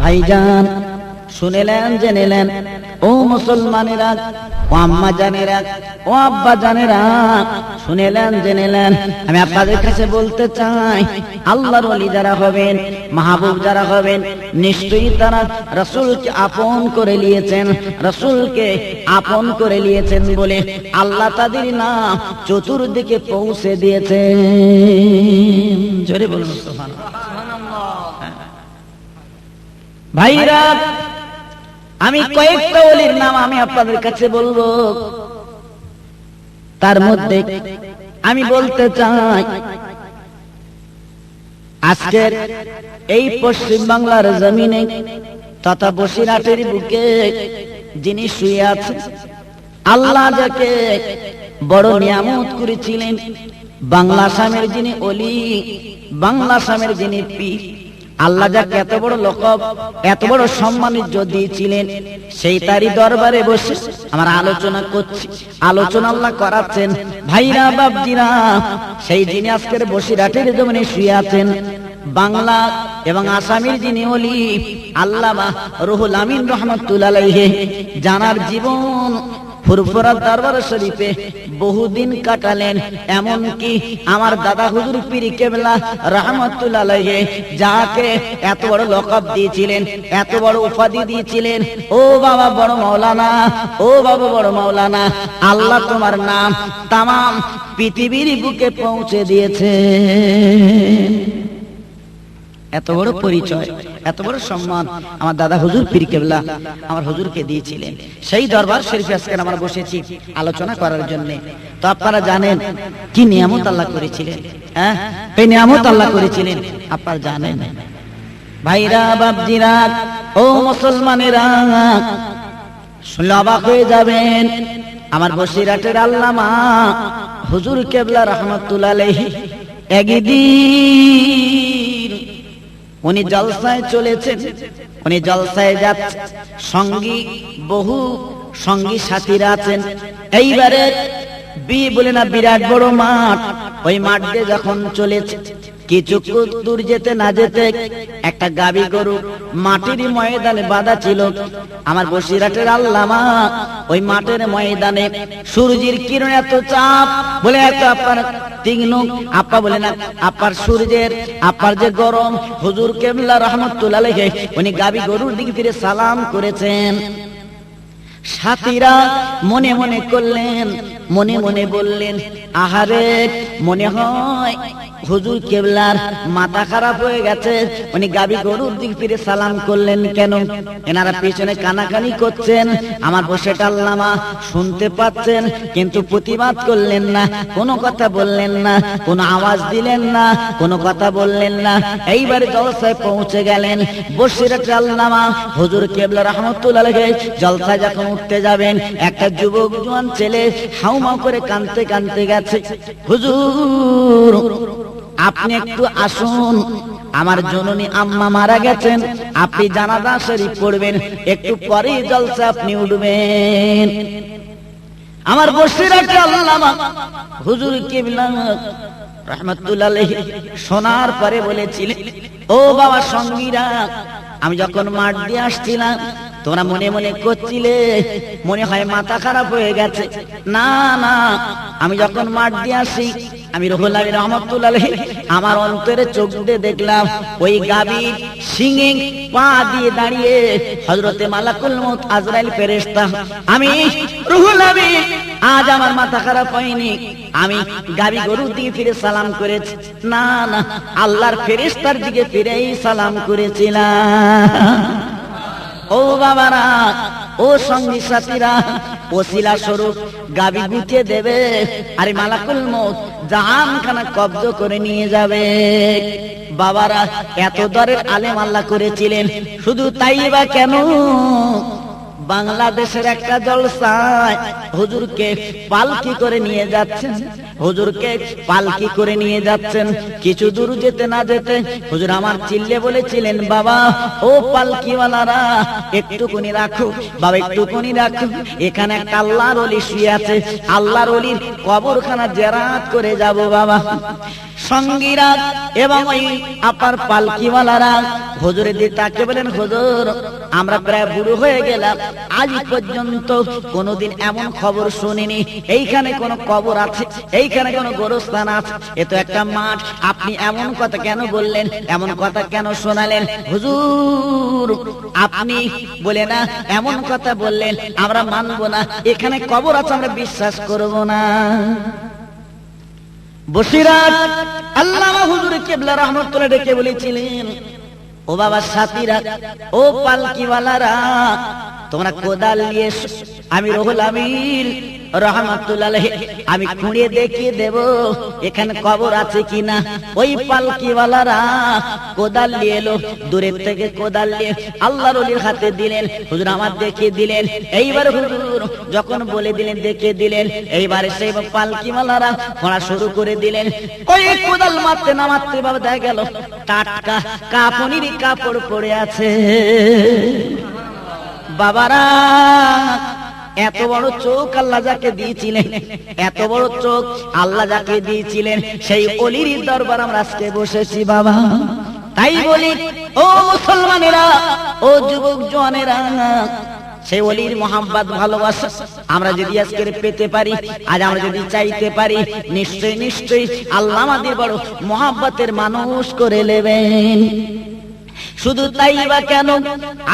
ভাইজান শুনেলেন জেনেলেন ও মুসলমানেরা, ও আম্মা জানেরা, ও আব্বা জানেরা, শুনেলেন জেনেলেন, আমি আপনাদের কাছে বলতে চাই, আল্লাহর ওলি যারা হবেন, মাহবুব যারা হবেন, নিশ্চয়ই তারা রাসূলকে আপন করে নিয়েছেন। রাসূলকে আপন করে নিয়েছেন বলে আল্লাহ তাদের নাম চতুর্দিকে পৌঁছে দিয়েছেন। জোরে বলুন সুবহানাল্লাহ। ভাইরা, আমি কয়েকটা ওলির নাম আমি আপনাদের কাছে বলবো। তার মধ্যে আমি বলতে চাই, আজকের এই পশ্চিম বাংলার জমিনে তথা বসিরহাটের বুকে যিনি শুয়ে আছেন, আল্লাহ যাকে বড় নিয়ামত করেছিলেন, বাংলা আসামের যিনি ওলি, বাংলা আসামের যিনি পীর, আল্লাহ যাকে এত বড় লকব, এত বড় সম্মানিত দিয়েছিলেন, সেই তারই দরবারে বসে আমার আলোচনা করছি। আলোচনা আল্লাহ করাচ্ছেন। ভাইরা বাপজিরা, সেই যিনি আজকের বসিরহাটের জমিনে শুয়ে আছেন, বাংলা এবং আসামের যিনি ওলি আল্লামা রুহুল আমিন রহমাতুল্লাহ আলাইহি, জানার জীবন ফুরফুরা দরবার শরীফে বহুদিন কাটালেন। এমনকি আমার দাদা হুজুর পীর কেবলা রহমাতুল্লাহ আলাইহি যাকে এত বড় লকব দিয়েছিলেন, এত বড় উপাধি দিয়েছিলেন, ও বাবা বড় মাওলানা, ও বাবা বড় মাওলানা, আল্লাহ তোমার নাম তামাম পৃথিবীর বুকে পৌঁছে দিয়েছে। এত বড় পরিচয়, এত বড় সম্মান আমার দাদা হুজুর পীর কেবলা আমার হুজুরকে দিয়েছিলেন। সেই দরবার শরীফে আজকে আমরা বসেছি আলোচনা করার জন্য। তো আপনারা জানেন কি নিয়ামত আল্লাহ করেছিলেন, হ্যাঁ, এই নিয়ামত আল্লাহ করেছিলেন আপনারা জানেন। ভাইরা বাপজিরা, ও মুসলমানেরা, শুনলে অবাক হয়ে যাবেন। আমার বসিরহাটের আল্লামা হুজুর কেবলা রহমাতুল্লাহ আলাইহি একদিন উনি জলসায় চলেছেন, উনি জলসায় যাচ্ছেন, সঙ্গী বহু সঙ্গী সাথীরা আছেন। এইবারে বলে না বিরাট বড় মাঠ, ওই মাঠ দিয়ে যখন চলেছে, কিছু দূর যেতে না যেতে একটা গাবি গরু মাটির ময়দানে বাঁধা ছিল। আমার বসিরহাটের আল্লামা ওই মাঠের ময়দানে সূর্যের কিরণ এত চাপ বলে এত আপনার তীক্ষ্ণ, আপা বলে না আপার সূর্যের আপার যে গরম, হুজুর কেবলা রহমাতুল্লাহ আলাইহি উনি গাবি গরুর দিকে ফিরে সালাম করেছেন। সাথীরা মনে মনে করলেন, মনে মনে বললেন, আহারে মনে হয় হুজুর কেবলার মাথা খারাপ হয়ে গেছে, উনি গাবি গরুর দিক ফিরে সালাম করলেন কেন? এনারা পেছনে কানাকানি করছেন, আমার বসেটা আল্লামা শুনতে পাচ্ছেন, কিন্তু প্রতিবাদ করলেন না, কোনো কথা বললেন না, কোনো আওয়াজ দিলেন না, কোনো কথা বললেন না। এইবারে জলসায় পৌঁছে গেলেন বসিরহাটের আল্লামা হুজুর কেবলা রহমাতুল্লাহ আলাইহি। জলসায় যখন উঠতে যাবেন, একটা যুবক জোয়ান ছেলে হাউমাউ করে কাঁদতে কাঁদতে গেছে, হুজুর আপনি একটু আসুন, আমার জননী আম্মা মারা গেছেন, আপনি জানাজা শরীফ পড়বেন, একটু পরে জলসা আপনি উঠবেন। আমার বসিরহাটের আল্লামা হুজুর কেবলা রহমাতুল্লাহ আলাইহি শোনার পরে বলেছিলেন, ও বাবা সঙ্গীরা, আমি যখন মাঠ দিয়ে আসছিলাম তোমরা মনে মনে করছিলে মনে হয় মাথা খারাপ হয়ে গেছে। না না, আমি যখন মাঠ দিয়ে আসি, আমি রুহুল আমিন রহমাতুল্লাহ আলাইহি আমার অন্তরে চোখ দিয়ে দেখলাম ওই গাবি সিংহে পা দিয়ে দাঁড়িয়ে হযরতে মালাকুল মউত আজরাইল ফেরেশতা। আমি রুহুল আমিন, আজ আমার মাথা খারাপ হয়নি, আমি গাবি গরুর দিকে ফিরে সালাম করেছি। না না, আল্লাহর ফেরেশতার দিকে ফিরেই সালাম করেছিলাম। ও বাবারা, ও সঙ্গী সাথীরা, ওসিলা স্বরূপ গাবি গুটিয়ে দেবে, আরে মালাকুল মউত জাহানখানা কব্জ করে নিয়ে যাবে। বাবারা, এত দরের আলেম আল্লাহ করেছিলেন, শুধু তাই বা কেন? বাংলাদেশের একটা জলসায় হুজুরকে পালকি করে নিয়ে যাচ্ছেন, হুজুরকে পালকি করে নিয়ে যাচ্ছেন। কিছু দূর যেতে না যেতে হুজুর আমার চিল্লে বলেছিলেন, বাবা ও পালকিওয়ালারা একটুকুনি রাখো, বাবা একটুকুনি রাখো, এখানে একটা আল্লাহর ওলি শুয়ে আছে, আল্লাহর ওলির কবরখানা জিয়ারত করে যাব। বাবা সঙ্গীরা এবং ওই আপনার পালকিওয়ালারা হুজুরের দিকে তাকে বলেন, হুজুর আমরা প্রায় বুড়ো হয়ে গেলাম, আজ পর্যন্ত কোনোদিন এমন খবর শুনিনি এইখানে কোনো কবর আছে, এইখানে কোনো গোরস্থান আছে, এ তো একটা মাঠ, আপনি এমন কথা কেন বললেন, এমন কথা কেন শোনালেন? হুজুর আপনি বলে না এমন কথা বললেন, আমরা মানবো না, এখানে কবর আছে আমরা বিশ্বাস করব না। বসিরাত আল্লামা হুজুর কিবলা রাহমাতুল্লাহ ডেকে বলেছিলেন, ও বাবা সাথীরা, ও পালকিওয়ালারা, তোমরা কোদাল নিয়ে আমি রুহুল আমিন রাহমাতুল্লাহ আলাইহি আমি খুঁড়িয়ে দেখিয়ে দেব এখানে কবর আছে কিনা। ওই পালকিওয়ালারা কোদাল নিয়ে এলো, দূরের থেকে কোদাল নিয়ে আল্লাহর ওলির হাতে দিলেন, হুজুর আমার দেখিয়ে দিলেন। এইবার হুজুর যখন বলে দিলেন দেখিয়ে দিলেন, এইবারে সেই পালকিওয়ালারা খোঁড়া শুরু করে দিলেন। ওই কোদাল মারতে না মারতে বাবা দেখা গেল টাটকা কাফনের কাপড় পড়ে আছে। বাবারা, এত বড় চোখ আল্লাহ যাকে দিয়েছিলেন, এত বড় চোখ আল্লাহ যাকে দিয়েছিলেন, সেই ওলির দরবার আমরা আজকে বসেছি বাবা। তাই বলি ও মুসলমানেরা, ও যুবক জওয়ানেরা, সেই ওলির মোহাম্মত ভালোবাসা আমরা যদি আজকে পেতে পারি, আজ আমরা যদি চাইতে পারি, নিশ্চয়ই নিশ্চয়ই আল্লাহ আমাদের বড় মোহাম্মতের মানুষ করে নেবেন। শুধু তাই বা কেন,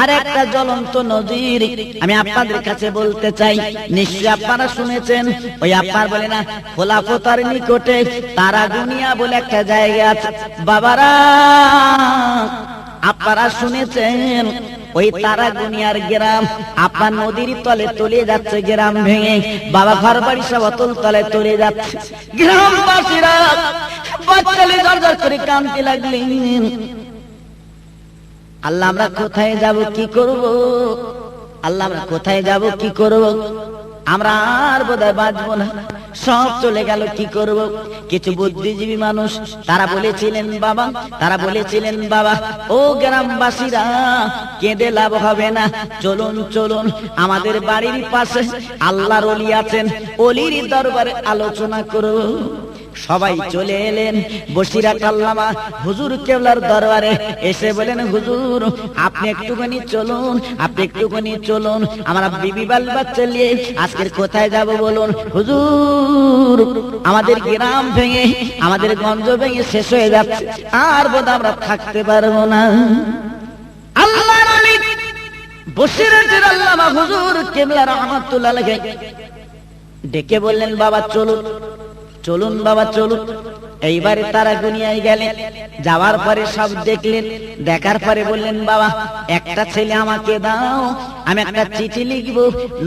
আর একটা জ্বলন্ত নজির আমি আপনাদের কাছে বলতে চাই। নিশ্চয়ই আপনারা শুনেছেন, ওই আপনার বলে না খোলাফতার নিকটে তারাগুনিয়া বলে একটা জায়গা আছে। বাবারা, আপনারা শুনেছেন ওই তারাগুনিয়ার গ্রাম আপনার নদীর তলে তলে যাচ্ছে, গ্রাম ভেঙে বাবা ঘর বাড়ি সব অতল তলে তলে যাচ্ছে। গ্রামবাসীরা বাচ্চালে দরদর করে কাঁদতে লাগলেন, আল্লাহ আমরা কোথায় যাব, কি করব? আল্লাহ আমরা কোথায় যাব, কি করব? আমরা আর বোধহয় বাঁচবো না, সব চলে গেল, কি করব? কিছু বুদ্ধিজীবী মানুষ তারা বলেছিলেন বাবা, তারা বলেছিলেন বাবা, ও গ্রামবাসীরা কেঁদে লাভ হবে না, চলুন চলুন আমাদের বাড়ির পাশে আল্লাহর ওলি আছেন, ওলির দরবারে আলোচনা করব। সবাই চলে এলেন বসিরাত আল্লামা হুজুর কেবলার দরবারে। এসে বলেন, হুজুর আপনি একটুখানি চলুন, আপনি একটুখানি চলুন, আমরা বিবি বাল বাচ্চা নিয়ে আজকের কোথায় যাব বলুন। হুজুর আমাদের গ্রাম ভেঙে, আমাদের গঞ্জ ভেঙে শেষ হয়ে যাচ্ছে, আর বোধ আমরা থাকতে পারবো না। আল্লাহর ওলি বসিরাতের আল্লামা হুজুর কেবলা রাহমাতুল্লাহ আলাইহি ডেকে বললেন, বাবা চলুন চলুন বাবা চলুন। এইবারে তারা দুনিয়ায় গেলেন, যাওয়ার পরে সব দেখলেন, দেখার পরে বললেন, বাবা একটা ছেলে আমাকে দাও, আমি একটা চিঠি লিখব,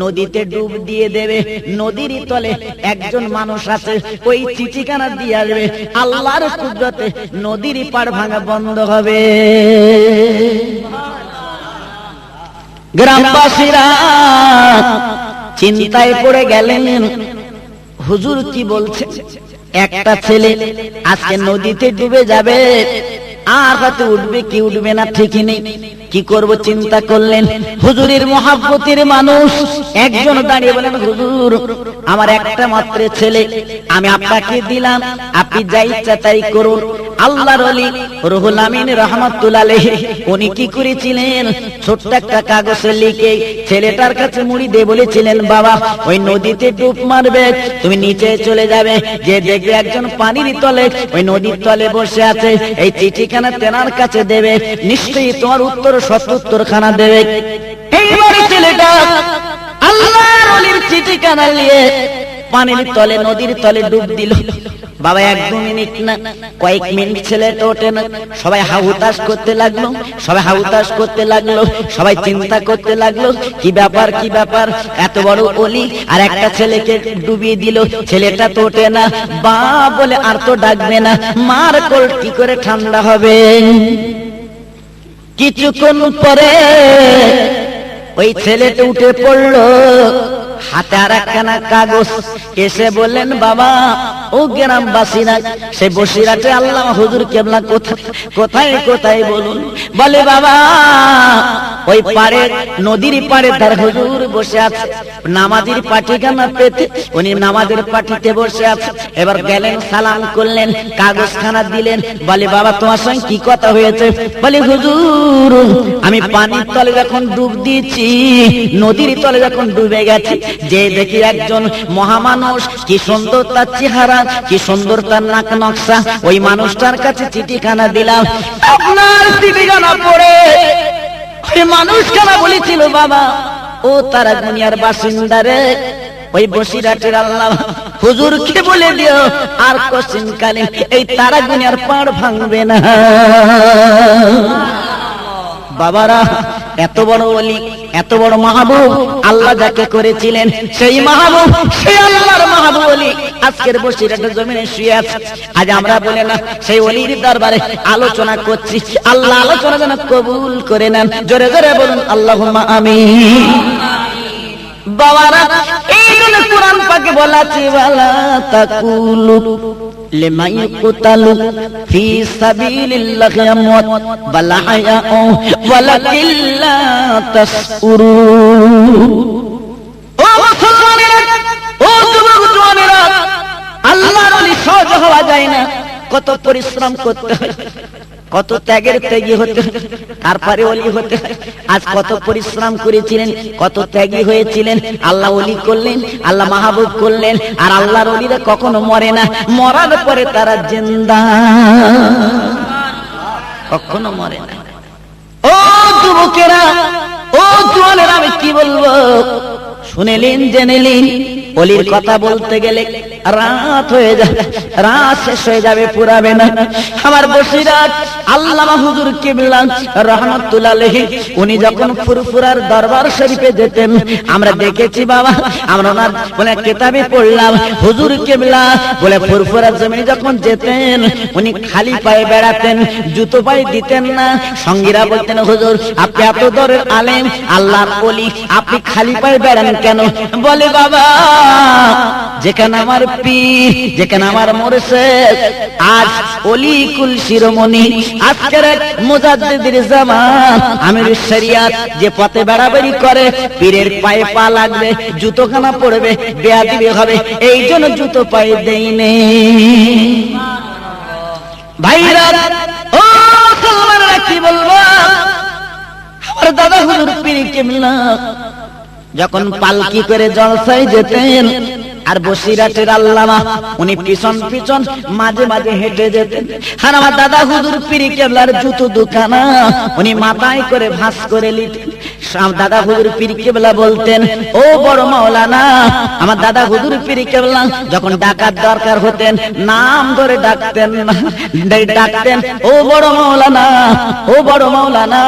নদীতে ডুব দিয়ে দেবে, নদীর তলে একজন মানুষ আছে, ওই চিঠিখানা দিয়ে আসবে, আল্লাহর কুদরতে নদীর পাড় ভাঙা বন্ধ হবে। গ্রামবাসীরা চিন্তায় পড়ে গেলেন, হুজুর কি বলছে? একটা ছেলে আজকে নদীতে ডুবে যাবে, আর রাতে উঠবে কি উঠবে না ঠিকই নেই, কি করব চিন্তা করলেন। হুজুরের মহব্বতের মানুষ একজন দাঁড়িয়ে বলেন, হুজুর আমার একটা মাত্র ছেলে, আমি আপনাকে দিলাম, আপনি যা ইচ্ছা তাই করুন। আল্লাহর ওলি রুহুল আমিন রাহমাতুল্লাহ আলাইহি উনি কি করেছিলেন, ছোট্ট একটা কাগজে লিখে ছেলেটার কাছে মুড়ি দিয়ে বলেছিলেন, বাবা ওই নদীতে ডুব মারবে, তুমি নিচে চলে যাবে, যে দেখবে একজন পানির তলে ওই নদীর তলে বসে আছে, এই চিঠিখানা তেনার কাছে দেবে, নিশ্চয়ই তোমার উত্তর সত্যুত্তরখানা দেবে। এইবারে ছেলেটা আল্লাহর ওলির চিঠিখানা নিয়ে পানির তলে নদীর তলে ডুব দিল। বাবা 1-2 মিনিট না, কয়েক মিনিট ছেলেটা ওঠে না, সবাই হাহুতাশ করতে লাগলো, সবাই হাহুতাশ করতে লাগলো, সবাই চিন্তা করতে লাগলো, কি ব্যাপার কি ব্যাপার, এত বড় ওলি আর একটা ছেলেকে ডুবিয়ে দিল, ছেলেটা তো ওঠে না, বা বলে আর তো ডাকবে না, মার কোল কি করে ঠান্ডা হবে। কিছুক্ষণ পরে ওই ছেলেটা উঠে পড়লো, হাতে আর একখানা কাগজ, এসে বললেন, বাবা ও গ্রামবাসীরা, সে বসিরাতে আল্লামা হুজুর কেবলা কোথায় কোথায় বলুন। বলে, বাবা ওই পারে নদীর পারে তার হুজুর বসে আছে, নামাজের পাটিখানা পেতে উনি নামাজের পাটিতে বসে আছে। এবার গেলেন, সালাম করলেন, কাগজখানা দিলেন, বলে বাবা তোমার সঙ্গে কি কথা হয়েছে? বলে হুজুর আমি পানির তলে যখন ডুব দিয়েছি, নদীর তলে যখন ডুবে গেছি, যে দেখি একজন মহামানুষ, কি সুন্দর তার চেহারা, কি সুন্দর তার নাক নকশা, ওই মানুষটার কাছে চিঠিখানা দিলাম। আপনার চিঠিখানা পড়ে ওই মানুষখানা বলেছিল বাবা ও তারা দুনিয়ার বাসিন্দা রে, ওই বসিরহাটের আল্লাহ হুজুরকে বলে দিও আর কোশ্চিন কালে এই তারা দুনিয়ার পাড় ভাঙবে না। বাবারা, এত বড় ওলি, এত বড় মাহবুব আল্লাহ যাকে করেছিলেন, সেই মাহবুব, সেই আল্লাহর মাহবুব ওলি আজকের বসিরহাটের জমিনে শুয়ে আছে। আজ আমরা বলে না সেই ওলির দরবারে আলোচনা করছি, আল্লাহ আলোচনা যেন কবুল করে নেন। জোরে জোরে বলুন আল্লাহুম্মা আমিন। বাবারা, এই জন্য কোরআন পাকে বলা আছে ওয়ালা তাকুলু লিমান ইয়াকতালু ফি সাবিলিল্লাহি আমওয়াত বাল আহয়াউ ওয়ালাকিন লা তাশউরুন। ও মুসলমানেরা, ও যুবক জওয়ানেরা, আল্লাহর ওলি সহজ হওয়া যায় না, কত পরিশ্রম করতে হয়, কত ত্যাগের ত্যাগী হতে হয়, তারপরে ওলি হতে হয়। আজ কত পরিশ্রম করেছিলেন, কত ত্যাগী হয়েছিলেন, আল্লাহ ওলি করলেন, আল্লাহ মাহবুব করলেন। আর আল্লাহর ওলিরা কখনো মরে না, মরার পরে তারা জিন্দা, কখনো মরে না। ও যুবকেরা, ও জওয়ানেরা, আমি কি বলবো শুনেলেন, জেনেলেন। ওলির কথা বলতে গেলে রাত হয়ে যাবে, রাত শেষ হয়ে যাবে, পুরাবে না। আমার বসিরহাট আল্লামা হুজুর কিবলা রাহমাতুল্লাহ আলাইহি উনি যখন ফুরফুরার দরবার শরীফে যেতেন, আমরা দেখেছি বাবা, আমরা ওনার বলে কিতাবে পড়লাম, হুজুর কিবলা বলে ফুরফুরার জমিনে যখন যেতেন উনি খালি পায়ে বেড়াতেন, জুতো পায়ে দিতেন না। সঙ্গীরা বলতেন হুজুর আপনি এত দরের আলেম, আল্লাহর ওলি, আপনি খালি পায়ে বেড়ান কেন? বলে বাবা, যেখানে আমার পীর, যেখানে আমার মুর্শিদ, আজ ওলি কুল শিরোমণি, আজকের মুজাদ্দিদের জামান, আমির শরিয়াত, যে পথে বেড়াবেড়ি করে পীরের পায়ে পা লাগবে, জুতোখানা পড়বে, বেয়াদবি হবে, এই জন্য জুতো পায়ে দেইনি। ভাইরা, ও মুসলমানরা, কি বলবো, আমার দাদা হুজুর পীর কিবলা যখন পালকি করে জলসায় যেতেন, আর বসিরহাটের আল্লামা উনি পিছন পিছন মাঝে মাঝে হেঁটে যেতেন। আর আমার দাদা হুজুর পীর কেবলার জুতো দোকানা উনি মাথায় করে ভাঁজ করে নিতেন। দাদা হুজুর পীর কেবলা বলতেন, ও বড় মাওলানা। আমার দাদা হুজুর পীর কেবলা যখন ডাকার দরকার হতেন নাম ধরে ডাকতেন না, ডাকতেন ও বড় মাওলানা, ও বড় মাওলানা।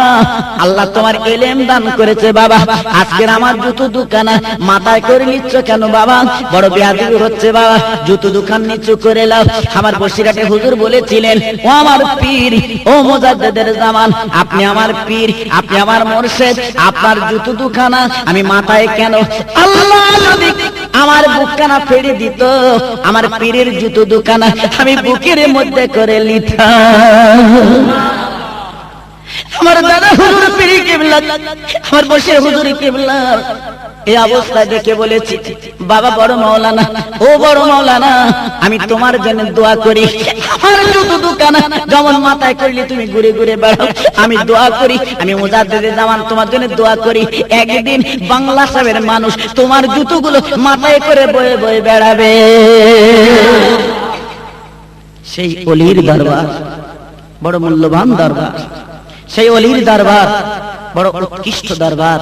আল্লাহ তোমার এলেম দান করেছে বাবা, আজকের আমার জুতো দোকানা মাথায় করে নিচ্ছ কেন বাবা? বড় বেয়াদবি হচ্ছে বাবা, জুতো দোকান নিচু করে লাও। আমার বসিরহাটে হুজুর বলেছিলেন, ও আমার পীর, ও মুজাদ্দিদের জামান, আপনি আমার পীর, আপনি আমার মুর্শিদ, আপনার জুতো দোকানা আমি মাথায় কেন? আল্লাহ যদি আমার বুকখানা ফেড়ে দিত, আমার পীরের জুতো দোকানা আমি বুকের মধ্যে করে নিতাম। আমার দাদা হুজুর পীর কিবলা, আমার বসে হুজুর কিবলা এই অবস্থা দেখে বলেছি, বাবা বড় মাওলানা, ও বড় মাওলানা, আমি তোমার জন্য দোয়া করি। আমার জুতো দোকানা যেমন মাথায় করলে তুমি ঘুরে ঘুরে বেড়াও, আমি দোয়া করি, আমি মুজাদ্দিদের জামান তোমার জন্য দোয়া করি, একদিন বাংলা সাহেবের মানুষ তোমার জুতোগুলো মাথায় করে বয়ে বয়ে বেড়াবে। সেই ওলির দরবার বড় মূল্যবান দরবার, সেই ওলির দরবার বড় উৎকৃষ্ট দরবার,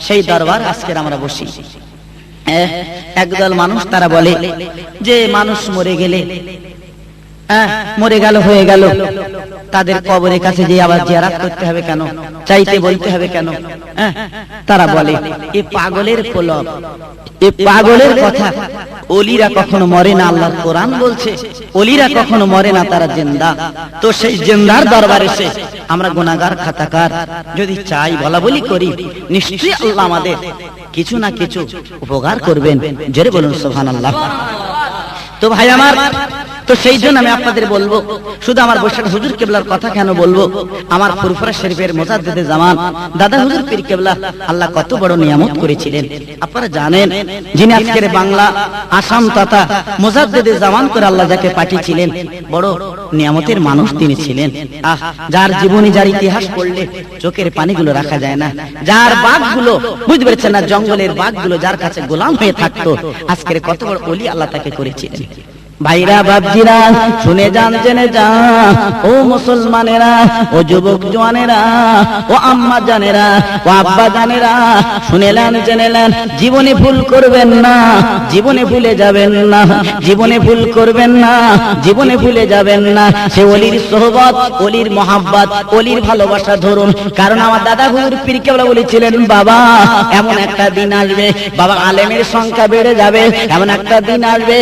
সেই দরবার আজকের আমরা বসি। একদল মানুষ তারা বলে যে মানুষ মরে গেলে, মরে গেল হয়ে গেল, তাদের কবরের কাছে যে আবার জিয়ারত করতে হবে কেন, চাইতে বলতে হবে কেন? তারা বলে এ পাগলের প্রলোভ, এ পাগলের কথা। ওলিরা কখনো মরে না, আল্লাহর কোরআন বলছে ওলিরা কখনো মরে না, তারা জিন্দা। তো সেই জিন্দার দরবারে এসে আমরা গুনাহগার খাতাকার যদি চাই বলা বলি করি, নিশ্চয়ই আল্লাহ আমাদের কিছু না কিছু উপকার করবেন। জোরে বলুন সুবহানাল্লাহ। তো ভাই আমার, তো সেই জন্য আমি আপনাদের বলবো, শুধু আমার বৈশাখ হুজুর কেবলার কথা কেন বলবো, আমার ফুরফুরা শরীফের মুজাদ্দিদে জামান দাদা হুজুর পীর কেবলা আল্লাহ কত বড় নিয়ামত করেছিলেন আপনারা জানেন। যিনি আজকের বাংলা আসাম তথা মুজাদ্দিদে জামান করে আল্লাহ যাকে পাঠিয়েছিলেন, বড় নিয়ামতের মানুষ তিনি ছিলেন। যার জীবনী, যার ইতিহাস পড়লে চোখের পানিগুলো রাখা যায় না, যার বাঘগুলো বুঝতে পেরেছেন না, জঙ্গলের বাঘগুলো যার কাছে গোলাম হয়ে থাকতো, আজকের কত বড় ওলি আল্লাহ তাকে করেছিলেন। ভাইরা বাপজিরা শুনে যান, জেনে যান, ও মুসলমানেরা, ও যুবক জওয়ানেরা, ও আম্মা জানেরা, ও আব্বা জানেরা, শুনেলেন জেনেলেন, জীবনে ভুল করবেন না, জীবনে ভুলে যাবেন না, জীবনে ভুল করবেন না, জীবনে ভুলে যাবেন না। সে ওলির সোহবত, ওলির মহাব্বত, ওলির ভালোবাসা ধরুন। কারণ আমার দাদা হুজুর পীর কেবলা বলেছিলেন, বাবা এমন একটা দিন আসবে, বাবা আলেমের সংখ্যা বেড়ে যাবে, এমন একটা দিন আসবে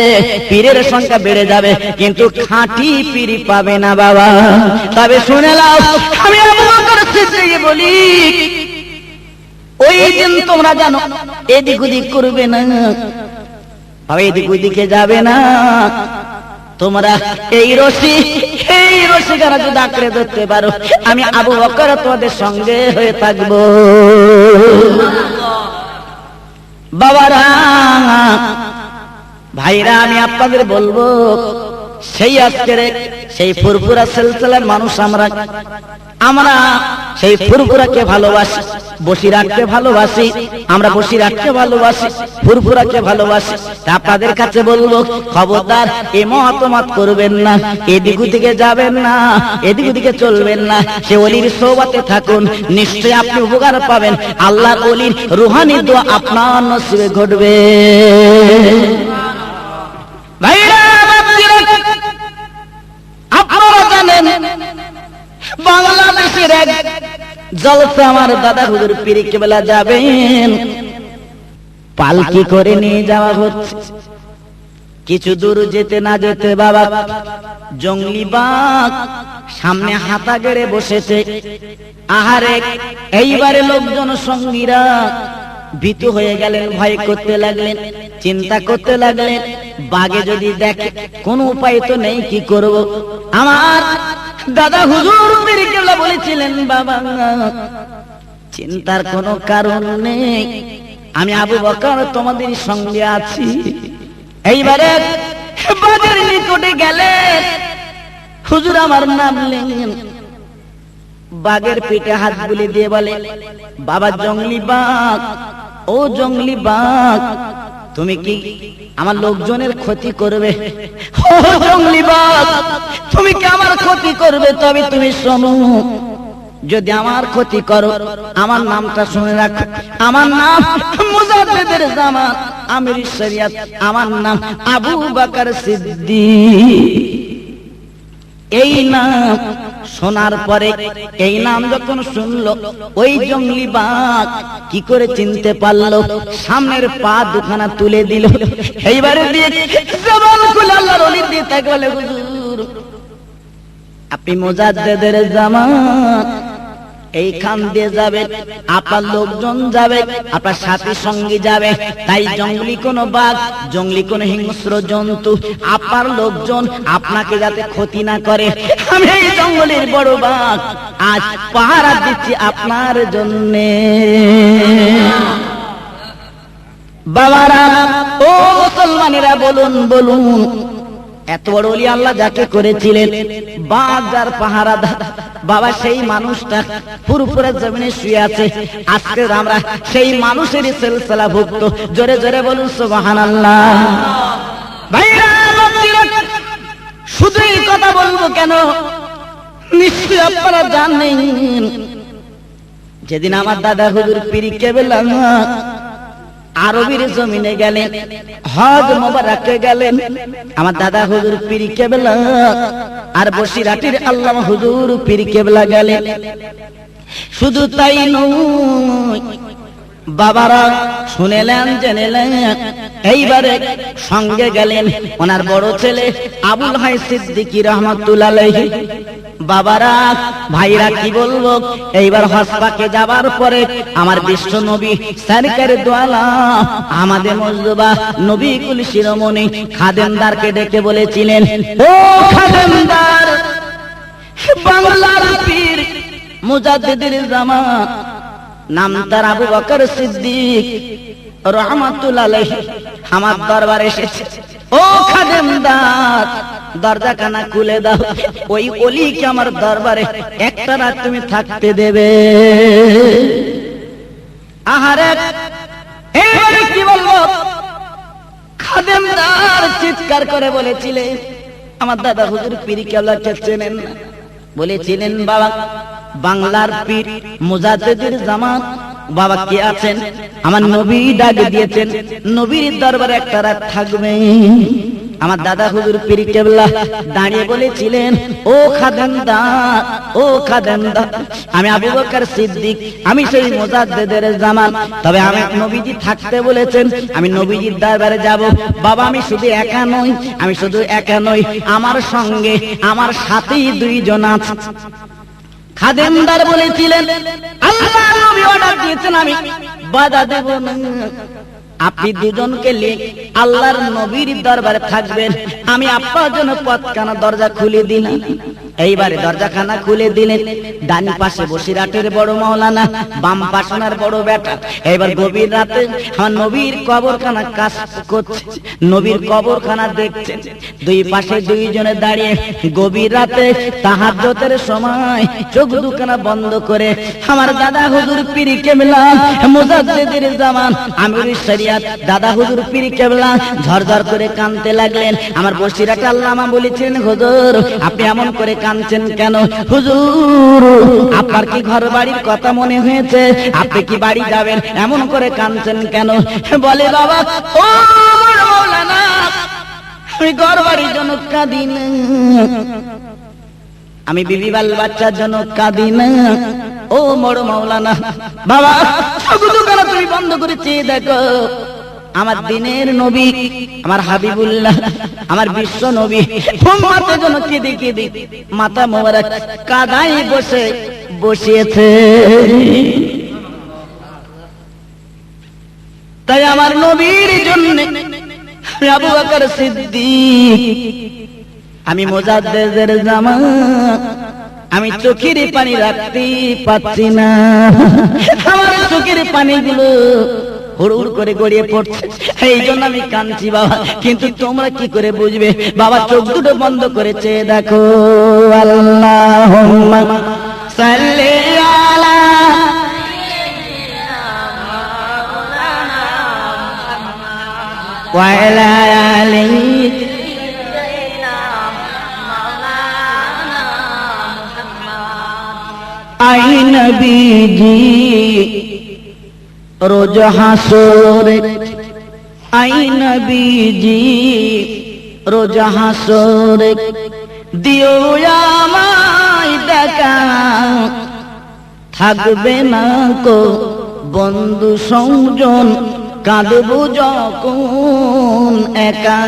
পীরের সংখ্যা বেড়ে যাবে, কিন্তু খাঁটি পীর পাবে না বাবা। তবে শুনে নাও, আমি আবু বকর সিদ্দিক বলি, ওই দিন তোমরা জানো এদিক ওদিক করবে না বাবা, এদিক ওদিকে যাবে না, তোমরা এই রশি গানা যদি আঁকড়ে ধরতে পারো, আমি আবু বকর তোমাদের সঙ্গে হয়ে থাকবো। বাবারা ভাইরা, আমি আপনাদের বলবো, সেই আজকের সেই ফুরফুরা সিলসিলার মানুষ আমরা সেই ফুরফুরাকে ভালোবাসি, বসিরহাটকে ভালোবাসি, আমরা বসিরহাটকে ভালোবাসি, ফুরফুরাকে ভালোবাসি। আপনাদের কাছে বলবো, খবরদার এ মতামত করবেন না, এদিক ওদিকে যাবেন না, এদিক ওদিকে চলবেন না, সে ওলির সোহবতে থাকুন, নিশ্চয়ই আপনি উপকার পাবেন, আল্লাহর ওলির রুহানি দোয়া আপনার নসিবে ঘটবে। ভাইরা আপনারা জানেন, বাংলাদেশের এক জলসা আমার দাদা হুজুর পীর কেবলা যাবেন, পালকি করে নিয়ে যাওয়া হচ্ছে। কিছু দূর যেতে না যেতে বাবা জঙ্গলি বাঘ সামনে হাতা গেড়ে বসেছে। আহারে, এইবারে লোকজন সঙ্গীরা ভীত হয়ে গেলেন, ভয় করতে লাগলেন, চিন্তা করতে লাগলেন, বাঘে যদি দেখে কোন উপায় তো নেই, কি করব। আমার দাদা হুজুর পীর কেবলা বলেছিলেন, বাবা চিন্তার কোনো কারণ নেই, আমি আবু বকর তোমাদের সঙ্গে আছি। এইবারে বাঘের নিকটে গেলেন, হুজুর আমার নাম নিলেন, বাঘের পিঠে হাত বুলে দিয়ে বলে, বাবা জঙ্গলি বাঘ, ও জঙ্গলি বাঘ, তুমি কি আমার লোকজনের ক্ষতি করবে? ও জঙ্গলি বাঘ, তুমি কি আমার ক্ষতি করবে? তবে তুমি শোনো, যদি আমার ক্ষতি করো, আমার নামটা শুনে রাখো, আমার নাম মুজাদ্দিদের জামান, আমির শরিয়ত, আমার নাম আবু বকর সিদ্দিক। এই নাম শোনার পরে, এই নাম যখন শুনলো, ওই জঙ্গলি বাঘ কি করে চিনতে পারলো? সামনের পা দুখানা তুলে দিল, এইবারে দিয়ে জবান খুলে আল্লাহর ওলি দিয়ে তাকে বলে, হুজুর আপনি মুজাদ্দিদের জামান, এইখান দিয়ে যাবে, আপনার লোকজন যাবে, আপনার সাথী সঙ্গী যাবে, তাই জঙ্গলি কোন বাঘ, জঙ্গলি কোন হিংস্র জন্তু, আপনার লোকজন আপনাকে যাতে ক্ষতি না করে, আমি এই জঙ্গলের বড় বাঘ আজ পাহারা দিচ্ছি আপনার জন্যে। বাবারা, ও মুসলমানেরা, বলুন বলুন, এত বড় ওলি আল্লাহ যাকে করেছিলেন, বাঘ যার পাহারাদার, বাবা সেই মানুষটা ফুরফুরা জমিনে শুয়ে আছে। আজকে আমরা সেই মানুষেরই সিলসিলা ভুক্ত। জোরে জোরে বলুন সুবহানাল্লাহ। ভাইরা শুধু এই কথা বলবো কেন, নিশ্চয়ই আপনারা জানেন, যেদিন আমার দাদা হুজুর পীর কেবলা আরবের জমিনে গেলেন, হজ মোবারকে গেলেন, আমার দাদা হুজুর পীর কেবলা আর বসিরহাটের আল্লামা হুজুর পীর কেবলা গেলেন। শুধু তাই নয়, বাবারা শুনেলেন জেনেলেন, এইবারে সঙ্গে গেলেন ওনার বড় ছেলে আবুল হাই সিদ্দিকী রহমাতুল্লাহ আলাইহি। বাবারা ভাইরা কি বলবো, এইবার হজপাকে যাবার পরে আমার বিশ্ব নবী সরকারে দোয়ালা আমাদের মুজতবা নবী কুল শিরোমণি খাদেমদারকে ডেকে বলেছিলেন, ও খাদেমদার, বাংলার পীর মুজাদ্দিদের জামান নাম তার আবু বকর সিদ্দিক রহমাতুল্লাহ আলাইহি আমার দরবারে এসেছে। ও খাদেমদার, দরজাখানা খুলে দাও, ওই ওলিকে আমার দরবারে একটা রাত তুমি থাকতে দেবে। আহারে এবারে কি বলবো, খাদেমদার চিৎকার করে বলেছিলেন, আমার দাদা হুজুর পীর কেবলাকে চেনেন না? বলেছিলেন, বাবা বাংলার পীর মুজাদ্দিদের জামান বাবা কে আছেন? আমার নবী ডাক দিয়েছেন, নবীর দরবারে একটা রাত থাকবে। আমার দাদা হুজুর পীর কেবলা দাঁড়িয়ে বলেছিলেন, ও খাদেমদার, ও খাদেমদার, আমি আবু বকর সিদ্দিক, আমি সেই মুজাদ্দিদের জামান, তবে আমি নবীজি থাকতে বলেছেন, আমি নবীজির দরবারে যাব। বাবা আমি শুধু একা নই, আমি শুধু একা নই, আমার সঙ্গে আমার সাথেই দুইজন আছে। খাদেমদার বলেছিলেন, আল্লাহর নবী অর্ডার দিয়েছেন, আমি বাধা দেব না। আপনি দুজনকে নিয়ে আল্লাহর নবীর দরবারে থাকবেন, আমি আপনার জন্য পথখানা দরজা খুলে দিলাম। এইবারে দরজাখানা খুলে দিলেন। ডান পাশে বসিরাটের বড় মাওলানা, বাম পাশে ওনার বড় বেটা। এইবার গভীর রাতে আমার নবীর কবরখানা কাজ করছে, নবীর কবরখানা দেখছেন। দুই পাশে দুইজনে দাঁড়িয়ে গভীর রাতে তাহাজ্জুদের সময় চোখ দুখানা বন্ধ করে আমার দাদা হুজুর পীর কেবলা মুজাদ্দিদের জামান আমিরুশ শরিয়াত দাদা হুজুর পীর কেবলা ঝরঝর করে কাঁদতে লাগলেন। আমার বসিরাট আল্লামা বলেছেন, হুজুর আপনি এমন করে কাঁদছেন কেন? হুজুর আপনার কি ঘর বাড়ির কথা মনে হয়েছে? আপনি কি বাড়ি যাবেন? এমন করে কাঁদছেন কেন? বলে, বাবা ও মাওলানা, আমি ঘর বাড়ির জন্য কাঁদি না, আমি বিবি বাল বাচ্চার জন্য কাঁদি না। ও বড় মাওলানা, বাবা দুখানা তুমি বন্ধ করে চেয়ে দেখো, আমার দিনের নবী, আমার হাবিবুল্লাহ, আমার বিশ্ব নবী উম্মতের জন্য কেঁদে কেঁদে মাথা মোবারক কাদায় বসিয়েছে। তাই আমার নবীর জন্য আবু বকর সিদ্দিক, আমি মুজাদ্দিদের জামান, আমি চোখের পানি রাখতে পাচ্ছি না, আমার চোখের পানিগুলো হুড় করে গড়িয়ে পড়ছে, এই জন্য আমি কাঁদছি বাবা। কিন্তু তোমরা কি করে বুঝবে? বাবা চোখ দুটো বন্ধ করেছে, দেখো। আল্লাহুম্মা সাল্লি আলা ওয়া আলা আলি আই নবীজি রোজ হাসরে, আই নবীজি রোজ হাসরে, দিও আমায় দেখা, থাকবে না কো বন্ধু সংজন, কাঁদবো যখন একা।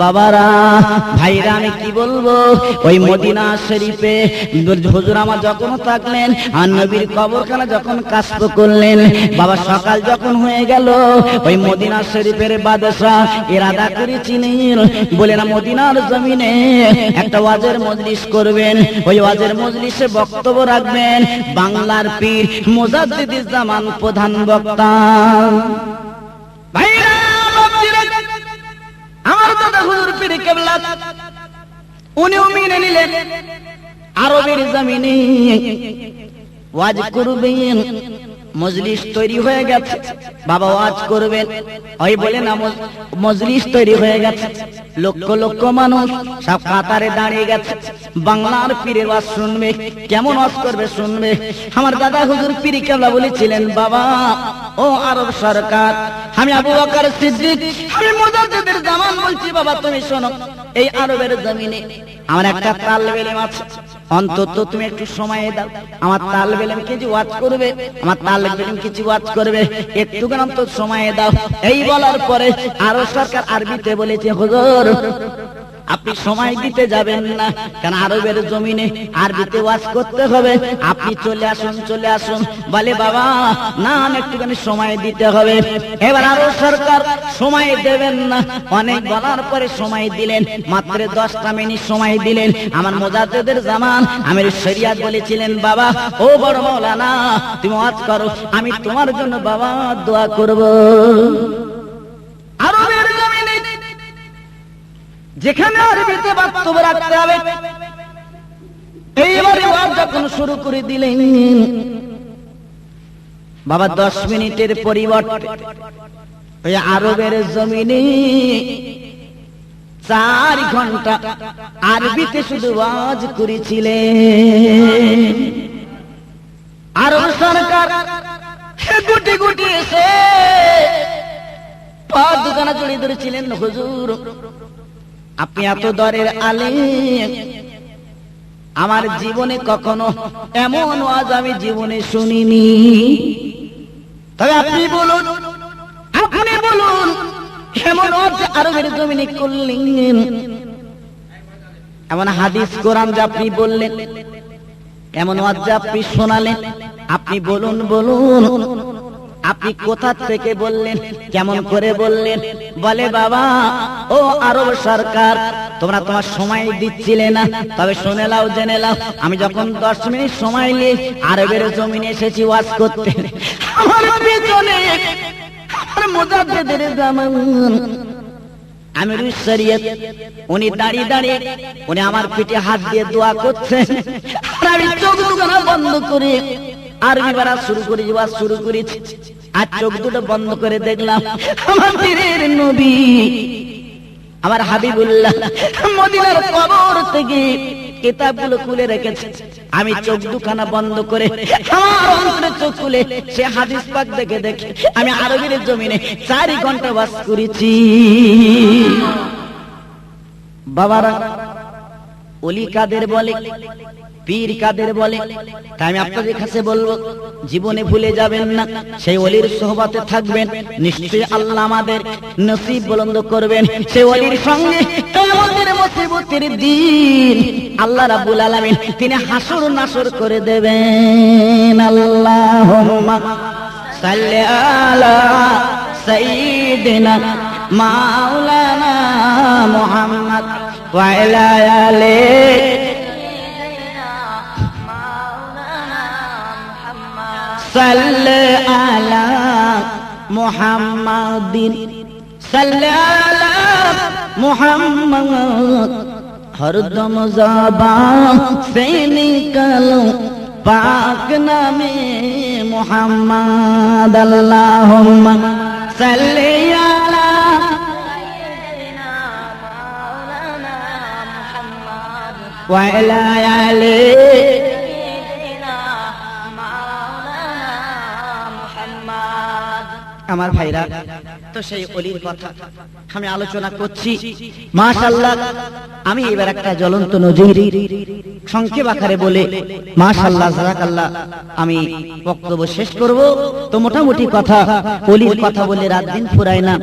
বাবারা ভাইরা আমি কি বলবো, ওই মদিনা শরীফে হুজুর আমার যখন থাকলেন, আর নবীর কবরখানা যখন কাশফ করলেন, বাবা সকাল যখন হয়ে গেল, ওই মদিনা শরীফের বাদশাহ ইরাদা করেছিলেন, বলে না মদিনার জমিনে একটা ওয়াজের মজলিস করবেন, ওই ওয়াজের মজলিসে বক্তব্য রাখবেন বাংলার পীর মুজাদ্দিদের জামান প্রধান বক্তা। ভাইরা আমার দাদা হুজুর পীর কেবলা উনিও মেনে নিলেন, আরবের জমিনে ওয়াজ করবেন, মজলিস তৈরি হয়ে গেছে। বাবা ওয়াজ করবেন, ওই বলে না মজলিস তৈরি হয়ে গেছে, লক্ষ লক্ষ মানুষ সব কাতারে দাঁড়িয়ে গেছে, বাংলার পীরের ওয়াজ শুনবে। কেমন ওয়াজ করবে শুনবে। আমার দাদা হুজুর পীর কেবলা বলেছিলেন, বাবা ও আরব সরকার, আমি আবু বকর সিদ্দিক, আমি মুজাদ্দিদের জামান বলছি, বাবা তুমি শোনো, এই আরবের জমিনে আমার একটা তালেব ইলম আছে, অন্তত তুমি একটু সময় দাও, আমার তালেব ইলম কিছু ওয়াজ করবে, আমার তালেব ইলম কিছু ওয়াজ করবে, একটুখানি অন্তত সময় দাও। এই বলার পরে আরো সরকার আরবিতে বলেছে, হুজুর আপনি সময় দিতে যাবেন না, কারণ আরবের জমিনে আরবিতে ওয়াজ করতে হবে, আপনি চলে আসুন চলে আসুন। বলে বাবা না, একটুখানি সময় দিতে হবে। এবার আরো সরকার সময় দেবেন না, অনেক বলার পরে সময় দিলেন, মাত্র 10টা মিনিট সময় দিলেন। আমার মুজাদ্দিদের জামান আমির শরিয়াত বলেছিলেন, বাবা ও বড় মাওলানা তুমি ওয়াজ করো, আমি তোমার জন্য বাবা দোয়া করব। আরবের জমিনে যেখানে আরবিতে বক্তব্য রাখতে হবে, এইবারে ওয়াজ যখন শুরু করে দিলেন, বাবা 10 মিনিটের পরিবর্তে ওই আরবের জমিনে 4 ঘন্টা আরবিতে শুধু ওয়াজ করেছিলেন। আরব সরকার গুটি গুটি এসে পা দুখানা জড়িয়ে ধরেছিলেন, হুজুর আপনি এত দরের আলেম, আমার জীবনে কখনো এমন ওয়াজ আমি জীবনে শুনিনি, তবে আপনি বলুন এমন ওয়াজ আরবের জমিনে করলেন, এমন হাদিস কোরআন যে আপনি বললেন, এমন ওয়াজ যে আপনি শোনালেন, আপনি বলুন আপনি কোথা থেকে বললেন, কেমন করে বললেন? বলে বাবা ও আরব সরকার, তোমরা তোমার সময় দিচ্ছিলে না, তবে শুনে লাও জেনে লাও, আমি যখন 10 মিনিট সময় নিয়ে আরবের জমিনে এসেছি ওয়াজ করতে, আমার পেছনে আমার মুজাদ্দিদের জামান আমির শরিয়ত উনি দাঁড়িয়ে উনি আমার পিঠে হাত দিয়ে দোয়া করছেন, আর আমি চোখ দুখানা বন্ধ করে আরবি পড়া শুরু করেছি। আর চোখ দুটো বন্ধ করে দেখলাম আমার পীরের নবী আমার হাবিবুল্লাহ মদিনার কবর থেকে কিতাবগুলো খুলে রেখেছে। আমি চোখ দুখানা বন্ধ করে আমার অন্তরে চোখ খুলে সে হাদিস পাক দেখে আমি আরবির জমিনে 4 ঘন্টা ওয়াজ করেছি। বাবারা ওলি কাদের বলে, পীর কাদের বলে, তাই আমি আপনাদের কাছে বলবো জীবনে ভুলে যাবেন না, সেই ওলির সোহবতে থাকবেন, নিশ্চয়ই আল্লাহ আমাদের নসিব বুলন্দ করবেন। সেই ওলির সঙ্গে কিয়ামতের মুসিবতের দিন আল্লাহ রাব্বুল আলামিন তিনি হাসর নাসর করে দেবেন। আল্লাহুম্মা সাল্লি আলা সাইয়্যিদিনা মাওলানা মুহাম্মদ ওয়া আলা আলিহি সাল্লি আলা মুহাম্মাদিন সাল্লি আলা মুহাম্মদ হরদম জবান সে নিকলো পাক নামে মুহাম্মদ। আল্লাহুম্মা সাল্লি আলা সাইয়্যিদিনা মাওলানা মুহাম্মদ ওয়া আলা আলিহি আমার ভাইরা। তো সেই ওলির কথা আমি আলোচনা করছি, মাশাআল্লাহ। আমি এবার একটা জ্বলন্ত নজির সংক্ষেপ আকারে বলে মাশাআল্লাহ জাযাকাল্লাহ আমি বক্তব্য শেষ করব। তো মোটামুটি কথা ওলির কথা বলে রাত দিন ফুরায় না,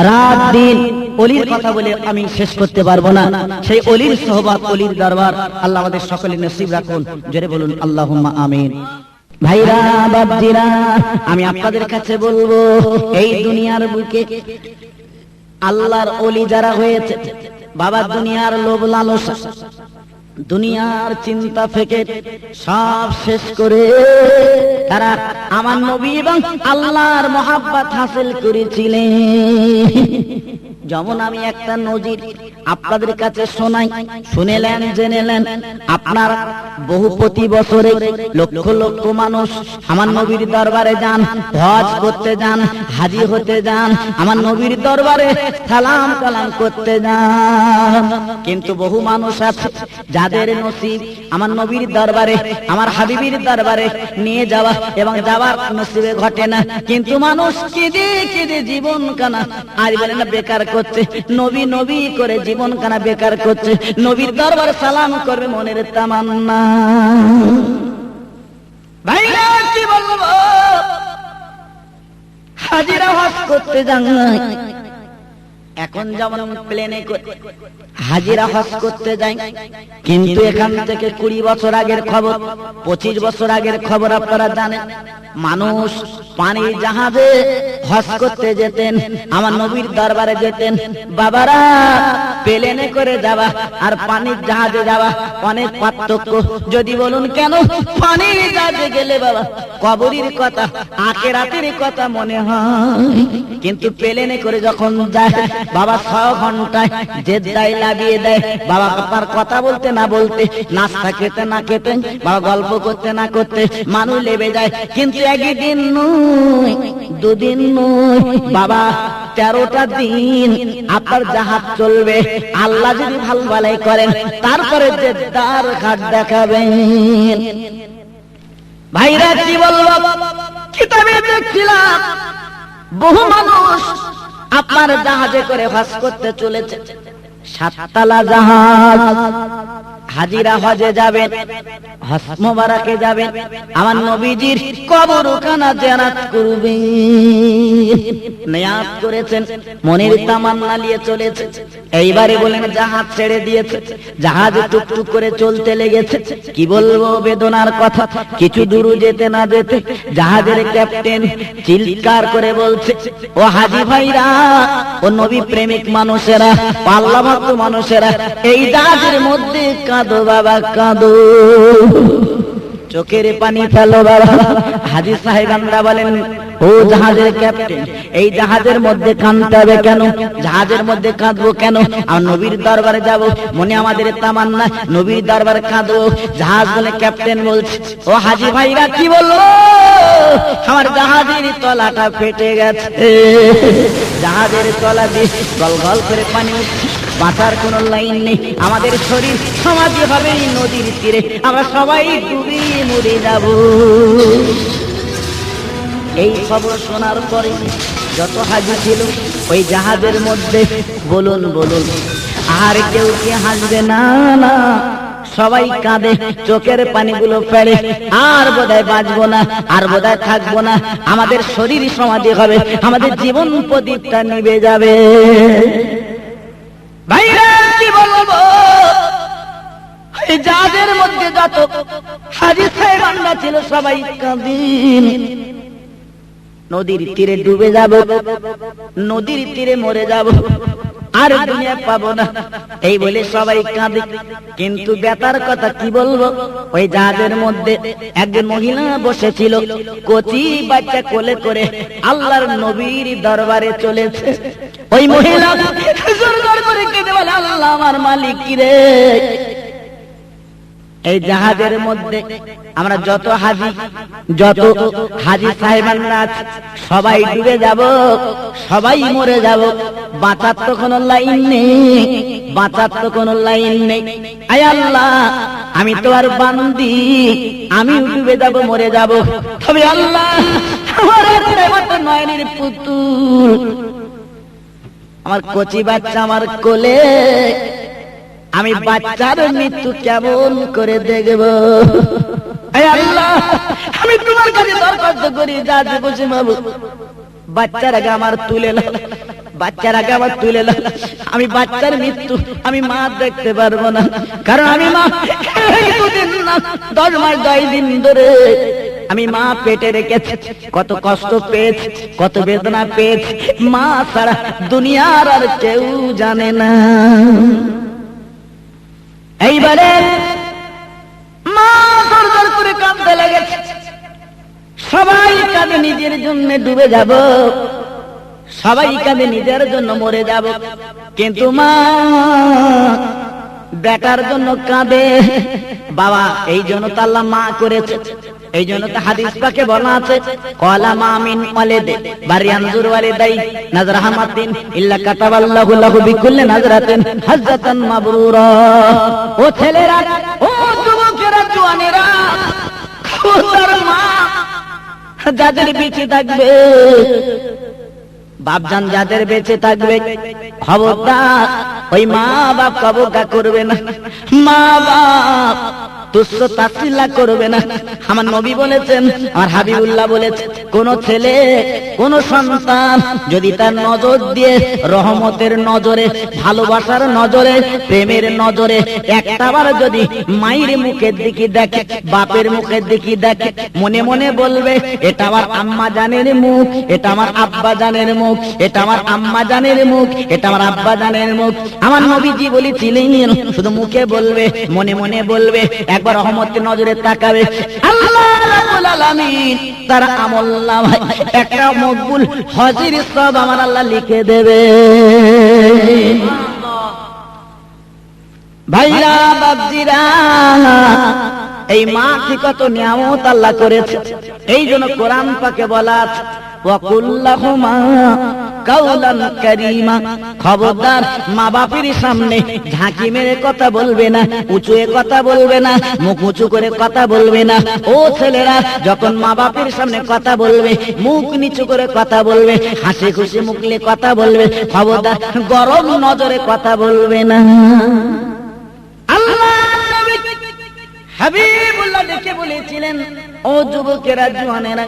রাত দিন ওলির কথা বলে আমি শেষ করতে পারবো না। সেই ওলির সোহবত, ওলির দরবার আল্লাহ আমাদের সকলের নসিব রাখুন। জোরে বলুন আল্লাহুম্মা আমিন। ভাইরা বাপজিরা, আমি আপনাদের কাছে বলবো এই দুনিয়ার বুকে আল্লাহর ওলি যারা হয়েছে, বাবা দুনিয়ার লোভ লালসা, দুনিয়ার চিন্তা ফেকে সব শেষ করে তারা আমার নবী এবং আল্লাহর মহাব্বত হাসিল করেছিলেন। যেমন আমি একটা নজির আপনাদের কাছে শোনাই, শুনেলেন জেনেলেন। আপনার বহু প্রতি বছরে লক্ষ লক্ষ মানুষ আমার নবীর দরবারে যান, হজ করতে যান, হাজি হতে যান, আমার নবীর দরবারে সালাম কালাম করতে যান। কিন্তু বহু মানুষ আছে যাদের নসিব আমার নবীর দরবারে, আমার হাবিবের দরবারে নিয়ে যাওয়া এবং যাওয়ার নসিবে ঘটে না। কিন্তু মানুষ কেঁদে কেঁদে জীবন কানা আর বলে না বেকার করছে, নবী নবী করে জীবন জীবন কানা বেকার করছে, নবীর দরবারে সালাম করবে মনের তামান্না। ভাইরা কি বলবো, হাজিরা হজ করতে যান, এখন যেমন প্লেনে হাজিরা হজ করতে যাই, কিন্তু এখান থেকে 20 বছর আগের খবর, 25 বছর আগের খবর আপনারা জানেন, মানুষ পানির জাহাজে হজ করতে যেতেন, আমার নবীর দরবারে যেতেন। বাবারা, প্লেনে করে যাওয়া আর পানির জাহাজে যাওয়া অনেক পার্থক্য। যদি বলুন কেন? পানির জাহাজে গেলে বাবা কবরের কথা, আখিরাতের কথা মনে হয়, কিন্তু প্লেনে করে যখন যায় বাবা 6 ঘন্টায় জেদ্দায় লাগিয়ে দেয়। বাবা আপনার কথা বলতে না বলতে, নাস্তা খেতে না খেতে, বাবা গল্প করতে না করতে মানুষ লেবে যায়। কিন্তু একদিন নয়, 2 দিন নয় বাবা, 13টা দিন আপনার জাহাজ চলবে। আল্লাহ যদি ভালো ভালাই করেন তারপরে জেদ্দার ঘাট দেখাবেন। ভাইরা কি বলবো, কিতাবে দেখছিলাম বহু মানুষ আপনার জাহাজে করে হজ করতে চলেছে, 7 তলা জাহাজ। হাজিরা হজে যাবেন, হজ মোবারকে যাবেন, আমার নবীজির কবরখানা জিয়ারত করবেন। নিয়াত করেছেন, মনের তামান্না নিয়ে চলেছে। এইবারে বলেন জাহাজ ছেড়ে দিয়েছে, জাহাজ টুকটুক করে চলতে লেগেছে। কি বলবো বেদনার কথা, কিছু দূর যেতে না যেতে জাহাজের ক্যাপ্টেন চিৎকার করে বলছে, ও হাজি ভাইরা, ও নবী প্রেমিক মানুষেরা, আল্লাহ ভক্ত মানুষেরা, এই জাহাজের মধ্যে কাঁদো বাবা কাঁদো, চোখের পানি ফেলো বাবা। হাজী সাহেবানরা বলেন, ও জাহাজের ক্যাপ্টেন, এই জাহাজের মধ্যে কাঁদতে হবে কেন? জাহাজের মধ্যে কাঁদবো কেন? আর নবীর দরবারে যাব, মনে আমাদের তামান্না, নবীর দরবারে কাঁদবো। জাহাজ বলে ক্যাপ্টেন বলছে, ও হাজী ভাইরা কি বললো, আমার জাহাজের তলাটা ফেটে গেছে, জাহাজের তলা দিয়ে গল গল করে পানি উঠছে, বাঁচার কোন লাইন নেই, আমাদের শরীর সমাধি হবে নদীর তীরে, আমরা সবাই ডুবে মরে যাব। এই খবর শোনার পরে যত হাজি ছিল ওই জাহাজের মধ্যে, বলুন বলুন, আর কেউ কি হাসবে? না না, সবাই কাঁদে, চোখের পানিগুলো ফেলে, আর বোধহয় বাঁচবো না, আর বোধহয় থাকবো না, আমাদের শরীর সমাধি হবে, আমাদের জীবন প্রদীপটা নিভে যাবে। ভাইরা কি বলবো, এই জাহাজের মধ্যে যত হাজী সাহেবানরা ছিল সবাই কাঁদেন, নদীর তীরে ডুবে যাব, নদীর তীরে মরে যাব, আর দুনিয়া পাবো না, এই বলে সবাই কাঁদে। কিন্তু বেতার কথা কি বলবো, ওই জাহাজের মধ্যে একজন মহিলা বসেছিল, কচি বাচ্চা কোলে করে আল্লাহর নবীর দরবারে চলেছে। ওই মহিলা জোরদার করে কেঁদে বলে, আল্লাহ আমার মালিক রে, এই জাহাজের মধ্যে আমরা যত হাজী সাহেবানরা সবাই ডুবে যাব, সবাই মরে যাব, বাঁচার তো কোনো লাইন নেই, বাঁচার তো কোনো লাইন নেই। আয় আল্লাহ, আমি তো আর বান্দি, আমি ডুবে যাব, মরে যাব, তবে আল্লাহ আমার নয়নের পুতুল, আমার কচি বাচ্চা আমার কোলে, আমি বাচ্চার মৃত্যু কেমন করে দেখব? আল্লাহ, আমি তোমার কাছে দরখাস্ত করি, যা বসে বাবু, বাচ্চার আগে আমার তুলে নাও, বাচ্চার আগে আমার তুলে নাও, আমি বাচ্চার মৃত্যু আমি মা দেখতে পারবো না, কারণ আমি মা 10 মাস 10 দিন ধরে আমি মা পেটে রেখেছি, কত কষ্ট পেয়েছি, কত বেদনা পেয়েছি, মা ছাড়া দুনিয়ার আর কেউ জানে না। এইবারে মা দরদর করে কাঁদতে লেগেছে, সবাই কাঁদে নিজের জন্য ডুবে যাব, সবাই কাঁদে নিজের জন্য মরে যাব, কিন্তু মা বেটার জন্য কাঁদে। বাবা, এই জন্য তো আল্লাহ মা করেছে, এই জন্য তো হাদিস পাকে বলা আছে, ক্বালা মা মিন ওয়ালিদ বারিয়ানজুর ওয়ালিদাই নাজরাহামাতিন ইল্লা কাতাবাল্লাহু লাহু বিকুল্লি নাজরাতিন হাজ্জাতান মাবরুরা। ও ছেলেরা, ও যুবকেরা, জওয়ানেরা, খোদার মা যাদের বেঁচে থাকবে, বাপজান যাদের বেঁচে থাকবে, খবরদার ওই মা বাপ অবজ্ঞা করবে না, মা বাপ তুচ্ছ তাচ্ছিল্য করবে না। আমার নবী বলেছেন, আমার হাবিবুল্লাহ বলেছেন, কোন ছেলে কোন সন্তান যদি তার নজর দিয়ে রহমতের নজরে, ভালোবাসার নজরে, প্রেমের নজরে একটাবার যদি মায়ের মুখের দিকে দেখে, বাপের মুখের দিকে দেখে, মনে মনে বলবে এটা আমার আম্মা জানের মুখ, এটা আমার আব্বা জানের মুখ, এটা আমার আম্মা জানের মুখ, এটা আমার আব্বা জানের মুখ। আমার নবীজি বলেছিলেন শুধু মুখে বলবে, মনে মনে বলবে, একবার রহমতের নজরে তাকাবে, আল্লাহ রাব্বুল আলামিন তার আমলনামায় একটা মকবুল হজের সওয়াব আমার আল্লাহ লিখে দেবে। ভাইরা বাপজিরা, এই মা কি কত নিয়ামত আল্লাহ করেছে। এই জন্য কোরআন পাকে বলা আছে, ওয়াকুল্লাহুমা কাওলান কারীমা, খবরদার মা বাপের সামনে ঝাঁকি মেরে কথা বলবে না, উঁচু কথা বলবে না, মুখ উঁচু করে কথা বলবে না। ও ছেলেরা, যখন মা বাপের সামনে কথা বলবে মুখ নিচু করে কথা বলবে, হাসি খুশি মুখলে কথা বলবে, খবরদার গরম নজরে কথা বলবে না। আল্লাহ নবী হাবিবুল্লাহ ডেকে বলেছিলেন, ও যুবকেরা, জওয়ানেরা,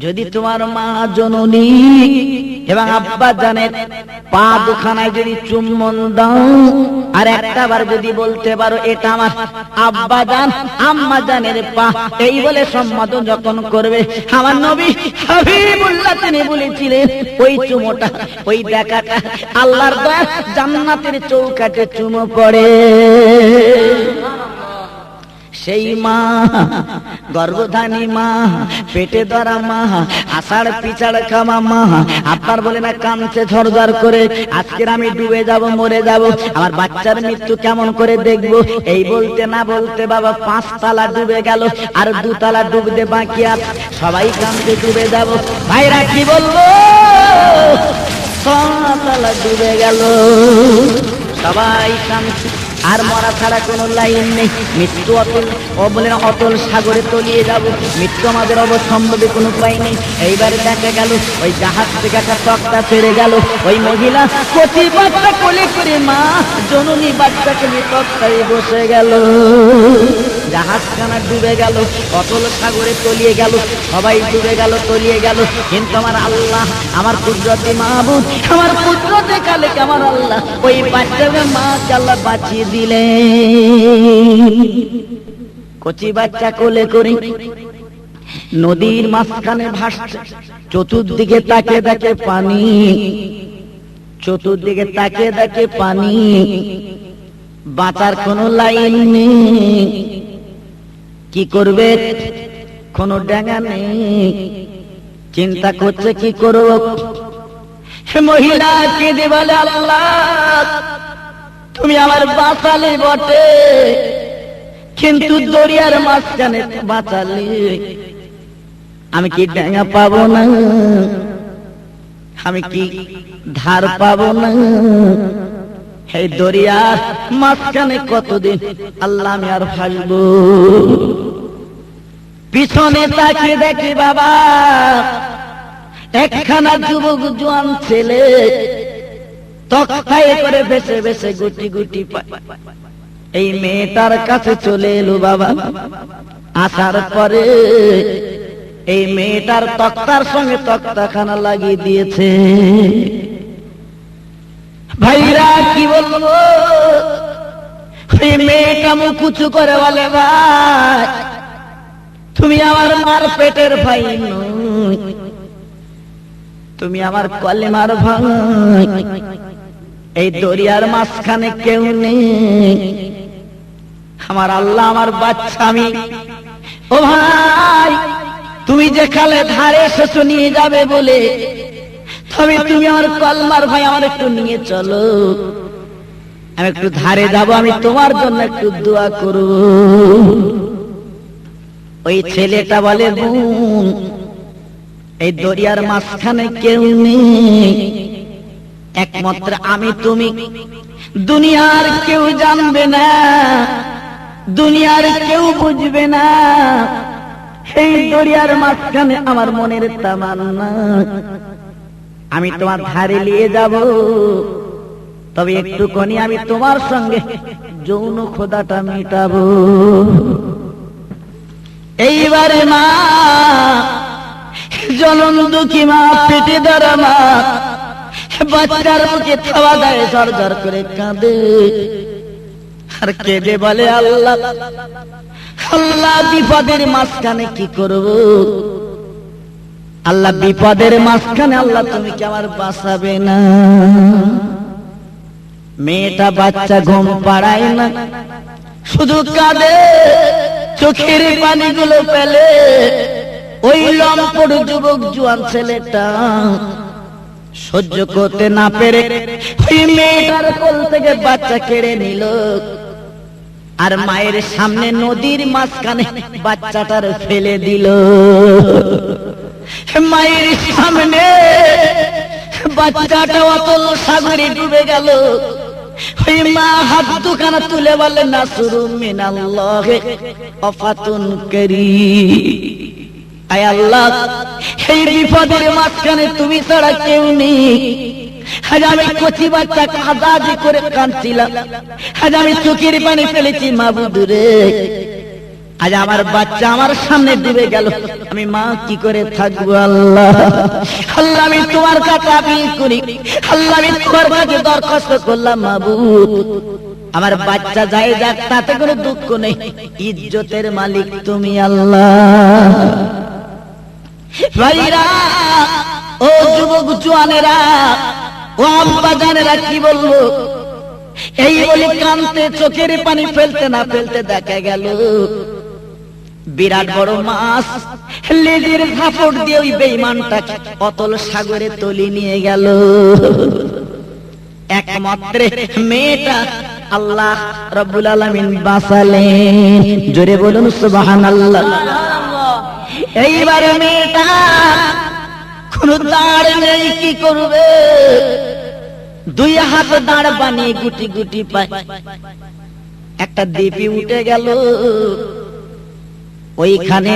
যদি তোমার মা জননী এবং আব্বা জানের পা দুখানায় যদি চুম্বন দাও, আর একটাবার যদি বলতে পারো এটা আমার আব্বা জান আম্মা জানের পা, এই বলে সম্বোধন যখন করবে, আমার নবী হাবিবুল্লাহ তিনি বলেছিলেন, ওই চুমোটা, ওই দেখাটা আল্লাহর দয়া জান্নাতের চৌকাঠে চুমো পড়ে। সেই মা, গর্ভধানী মা, পেটে ধরা মা, আষাঢ় পিছাড় খামা মা, আপনার বলে না কাঁদছে ঝরঝর করে, আজকের আমি ডুবে যাব, মরে যাব, আমার বাচ্চার মৃত্যু কেমন করে দেখব, এই বলতে না বলতে বাবা 5 তালা ডুবে গেল, আর 2 তালা ডুবতে বাকি আছে, সবাই কাঁদতে ডুবে যাব। ভাইরা কি বলবো, 6 তালা ডুবে গেল, সবাই কাঁদছে, আর মরা ছাড়া কোনো লাইন নেই। মৃত্যু অতল, ও বলে অতল সাগরে তলিয়ে যাব, মৃত্যু আমাদের অবসম্ভবে কোনো উপায় নেই। এইবারে দেখা গেল ওই জাহাজ থেকে একটা তক্তা ছেড়ে গেল, ওই মহিলা কচি বাচ্চা কোলে করে মা জননী বাচ্চাকে নিয়ে তক্তায় বসে গেল, জাহাজখানা ডুবে গেল, অতল সাগরে তলিয়ে গেল, সবাই ডুবে গেল, তলিয়ে গেল, কিন্তু আমার আল্লাহ, আমার কুদরতে মাহবুব, আমার কুদরতে কালে আমার আল্লাহ ওই বাচ্চাকে মাকে আল্লাহ বাঁচিয়ে দিলেন। কচি বাচ্চা কোলে করে নদীর মাঝখানে ভাসছে, চতুর্দিকে তাকে দেখে পানি, চতুর্দিকে তাকে দেখে পানি, বাঁচার কোনো লাইন নেই, কি করবে কোনো ডাঙা নেই, চিন্তা করছে কি করব। মহিলা কেঁদে বলে, আল্লাহ তুমি আমার বাঁচালে বটে, কিন্তু দরিয়ার মাঝখানে বাঁচালে আমি কি ডাঙা পাবো না, আমি কি ধার পাবো না, এই দরিয়ার মাঝখানে কতদিন আল্লাহ আমি আর ভাসবো। পিছনে তাকিয়ে দেখি বাবা একখানা যুবক জোয়ান ছেলে তক্তায় করে ভেসে ভেসে গুটি গুটি পায়, এই মেয়েটার কাছে চলে এলো বাবা। আসার পরে এই মেয়েটার তক্তার সঙ্গে তক্তাখানা লাগিয়ে দিয়েছে। ভাইরা কি বলবো, এই মেয়েটা মুখ উঁচু করে বলে, ভাই তুমি আমার মার পেটের ভাই নই, তুমি আমার কলেমার ভাই, এই দরিয়ার মাঝখানে কেউ নেই, আমার আল্লাহ আমার বাচ্চা আমি। ও ভাই তুমি যে খালে ধারে এসেছো নিয়ে যাবে বলে, তবে তুমি আমার কলমার ভাই, আমার একটু নিয়ে চলো, আমি একটু ধারে যাব, আমি তোমার জন্য একটু দোয়া করব। ওই ছেলেটা বলে, বোন এই দরিয়ার মাঝখানে কেউ নেই, একমাত্র আমি তুমি, দুনিয়ার কেউ জানবে না, দুনিয়ার কেউ বুঝবে না, এই দরিয়ার মাঝখানে আমার মনের তামান্না, আমি তোমার ধারে নিয়ে যাব, তবে একটুখানি আমি তোমার সঙ্গে যৌন খোদাটা মেটাবো। এইবারে মা, জনম দুঃখী মা, পেটে ধরা মা বাচ্চার মুখে থাবা দেয়, ঝরঝর করে কাঁদে আর কেঁদে বলে, আল্লাহ আল্লাহ বিপদের মাঝখানে কি করব, আল্লাহ বিপদের মাঝখানে আল্লাহ তুমি কি আমার বাঁচাবে না? মেয়েটা বাচ্চা ঘুম পাড়ায় না, শুধু কাঁদে, চোখের পানিগুলো ফেলে। ওই লম্পট যুবক জোয়ান ছেলেটা সহ্য করতে না পেরে ওই মেয়েটার কোল থেকে বাচ্চা কেড়ে নিল আর মায়ের সামনে নদীর মাঝখানে বাচ্চাটার ফেলে দিল। মায়ের সামনে বাচ্চাটা অতল সাগরে ডুবে গেল। ওই মা হাত দুখানা তুলে বলে, নাসরুম মিনাল্লাহি ওয়া ফাতুন কারীম। আয় আল্লাহ, এই বিপদের মাঝখানে তুমি ছাড়া কেউ নেই। আজ আমি কচি বাচ্চা কাঁদাজি করে কাঁদছিলাম, আজ আমি চোখের পানি ফেলেছি মাবুদ রে। আজ আমার বাচ্চা আমার সামনে ডুবে গেল, আমি মা কি করে থাকবো? আল্লাহ আল্লাহ আমি তোমার কাছে আপিল করি, আল্লাহ আমি তোমার কাছে দরখাস্ত করলাম, মাবুদ আমার বাচ্চা যায় যাক, তাতে কোনো দুঃখ নেই, ইজ্জতের মালিক তুমি আল্লাহ। ভাইরা, ও যুবক জোয়ানেরা, ও আব্বা জানেরা, কি বলবো? এই বলে কাঁদতে, চোখের পানি ফেলতে না ফেলতে দেখা গেল বিরাট বড় মাছ লেজের ঝাপট দিয়ে ওই বেঈমানটা অতল সাগরে তলি নিয়ে গেল। একমাত্র মেয়েটা আল্লাহ রাব্বুল আলামিন বাঁচালেন। জোরে বলুন সুবহানাল্লাহ। এইবারে মেয়েটা কোন দাঁড় নেই, কি করবে? দুই হাত দাঁড় বানিয়ে গুটি গুটি পায় একটা দ্বীপে উঠে গেল। ওইখানে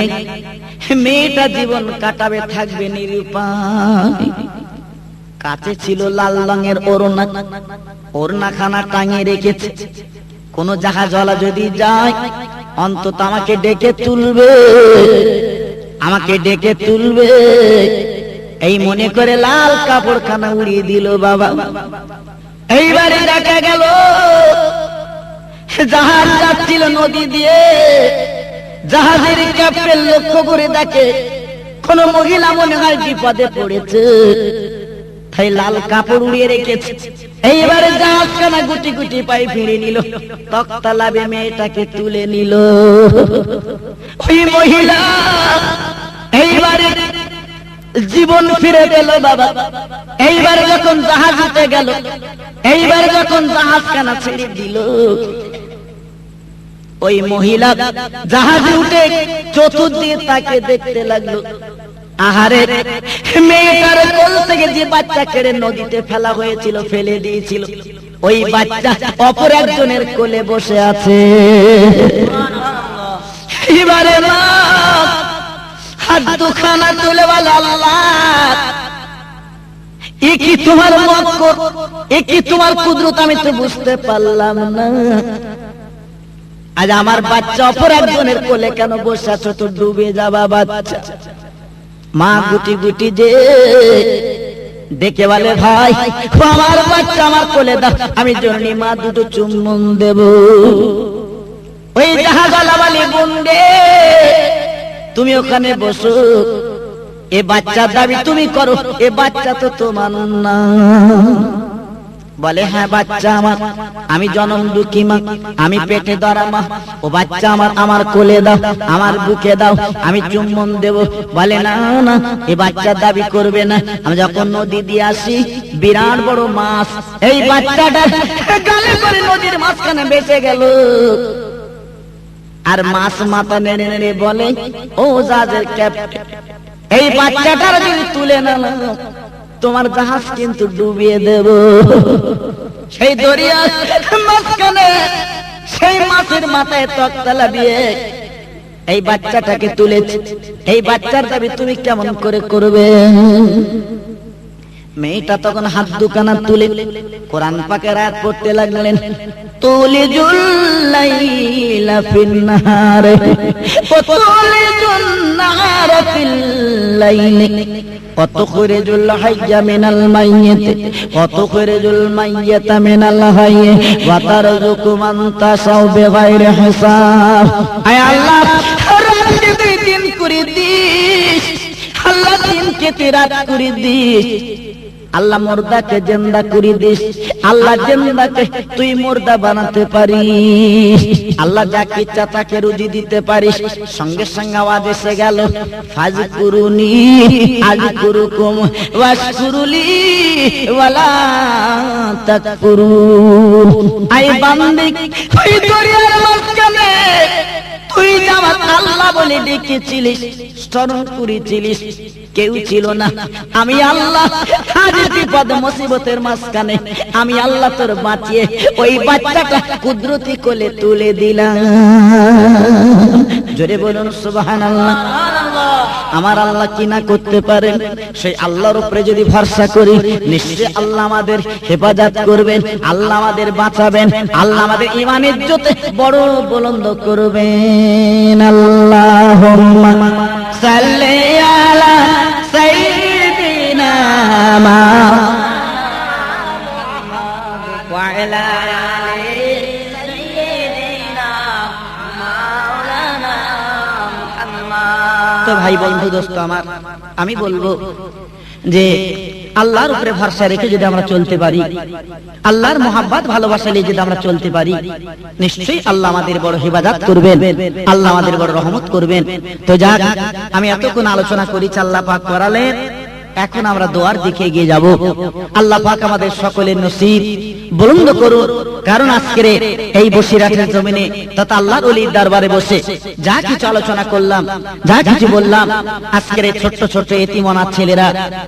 মেয়েটা জীবন কাটাবে, থাকবে নিরুপায়। কাছে ছিল লাল রঙের ওড়না, ওড়নাখানা টাঙিয়ে রেখেছে। কোন জাহাজওয়ালা যদি যায় অন্তত আমাকে ডেকে তুলবে, আমাকে ডেকে তুলবে, এই মনে করে লাল কাপড়খানা উড়িয়ে দিল বাবা। এইবারে দেখা গেল জাহাজ যাচ্ছিল নদী দিয়ে, জাহাজের ক্যাপ্টেন লক্ষ্য করে দেখে কোন মহিলা মনে হয় বিপদে পড়েছে, তাই লাল কাপড় উড়িয়ে রেখেছে। এইবারে জাহাজখানা গুটি গুটি পায়ে ফিরে নিল, তক্তা লাভে মেয়েটাকে তুলে নিল। ওই মহিলা এইবারে জীবন ফিরে পেল বাবা। এইবারে যখন জাহাজ উঠে গেল, এইবারে যখন জাহাজখানা ছেড়ে দিল, ওই মহিলা জাহাজে উঠে চতুর্দিকে তাকে দেখতে লাগলো। আহারে, মেয়েটার কোল থেকে যে বাচ্চা কেড়ে নদীতে ফেলা হয়েছিল, ফেলে দিয়েছিল, ওই বাচ্চা অপর একজনের কোলে বসে আছে। এবারে মা হাত দুখানা তুলে বলে, আল্লাহ এ কি তোমার মক্কর, এ কি তোমার কুদরত, আমি তো বুঝতে পারলাম না। আজ আমার বাচ্চা অপর একজনের কোলে কেন বসে আছো? তো ডুবে যাবা বাচ্চা। মা গুটি গুটি যে ডেকে বলে, ভাই আমার বাচ্চা আমার কোলে দাও, আমি জননী মা দুটো চুম্বন দেব। ওই জাহাজওয়ালা বলে, বন্দে তুমি ওখানে বসো, এ বাচ্চার দাবি তুমি করো, এ বাচ্চা তো তোমার না। বলে, হ্যাঁ বাচ্চা আমার, আমি জনম দুঃখী মা, আমি পেটে ধরা মা, ও বাচ্চা আমার, আমার কোলে দাও, আমার বুকে দাও, আমি চুম্বন দেব। বলে, না না, এ বাচ্চার দাবি করবে না। আমি যখন নদী দিয়ে আসি, বিরাট বড় মাছ এই বাচ্চাটা গালে করে নদীর মাঝখানে বেঁচে গেল। আর মাছ মাথা নেড়ে নেড়ে বলে, ও জাহাজের ক্যাপ্টেন, এই বাচ্চাটার যদি তুলে না তোমার জাহাজ কিন্তু ডুবিয়ে দেব। সেই দরিয়া মাঝখানে সেই মাছের মাথায় তক্তা লাগিয়ে এই বাচ্চাটাকে তুলেছে। এই বাচ্চার দাবি তুমি কেমন করে করবে? মেয়েটা তখন হাত দুখানা তুলে কোরআন পাকের আয়াত পড়তে লাগলেন, তুলিজুল লাইলা ফিন নাহারে ওয়া তুলিজুন নাহারা ফিল লাইলি ওয়া তুখরিজুল হাইয়্যা মিনাল মাইয়্যিত ওয়া তুখরিজুল মাইয়্যিতা মিনাল হাইয়্যি ওয়া তারযুকু মান তাশাউ বিগাইরি হিসাব। আয় আল্লাহ, রাতকে তুই দিন করে দিস, আল্লাহ দিনকে তুই রাত করে দিস, আল্লাহ মুর্দাকে জিন্দা করে দিস, আল্লাহ জিন্দাকে তুই মুর্দা বানাতে পারিস, আল্লাহ যাকে ইচ্ছা তাকে রুজি দিতে পারিস। সঙ্গে সঙ্গে আওয়াজ এসে গেল, ফাজকুরুনি আযকুরুকুম ওয়াশকুরুলি ওয়ালা তাকফুরুন। আই বান্দী, ওই দরিয়ার মাঝখানে তুই আমার আল্লাহ বলে ডেকেছিলিস, স্মরণ করেছিলিস, কেউ ছিল না। আমি আল্লাহ আজ বিপদ মুসিবতের মাঝখানে আমি আল্লাহ তোর বাঁচিয়ে ওই বাচ্চাটা কুদরতি কোলে তুলে দিলাম। জোরে বলুন সুবহানাল্লাহ। আমার আল্লাহ কি না করতে পারেন? সেই আল্লাহর উপরে যদি ভরসা করি, নিশ্চয়ই আল্লাহ আমাদের হেফাজত করবেন, আল্লাহ আমাদের বাঁচাবেন, আল্লাহ আমাদের ঈমানের ইজ্জতে বড় বুলন্দ করবেন। আল্লাহুম্মা সাল্লি আলা সাইয়্যিদিনা মুহাম্মাদ ওয়া আলা আলি সাইয়্যিদিনা মাওলানা মুহাম্মাদ। তো ভাই বন্ধু দোস্ত আমার, আমি বলবো যে আল্লাহর উপরে ভরসা রেখে যদি আমরা চলতে পারি, আল্লাহর মোহাব্বত ভালোবাসা নিয়ে যদি আমরা চলতে পারি, নিশ্চয়ই আল্লাহ আমাদের বড় হিফাজত করবেন, আল্লাহ আমাদের বড় রহমত করবেন। তো যাক, আমি এতক্ষণ আলোচনা করেছি, আল্লাহ পাক করালেন, এখন আমরা দোয়ার দিকে এগিয়ে যাব। আল্লাহ পাক আমাদের সকলের নসিব বুলন্দ করুন। কারণ আজকের এই বসিরহাটের জমিনে তথা আল্লাহর ওলির দরবারে বসে যা কিছু আলোচনা করলাম, যা কিছু বললাম, আজকের এই ছোট্ট ছোট্ট এতিম অনাথ ছেলেরা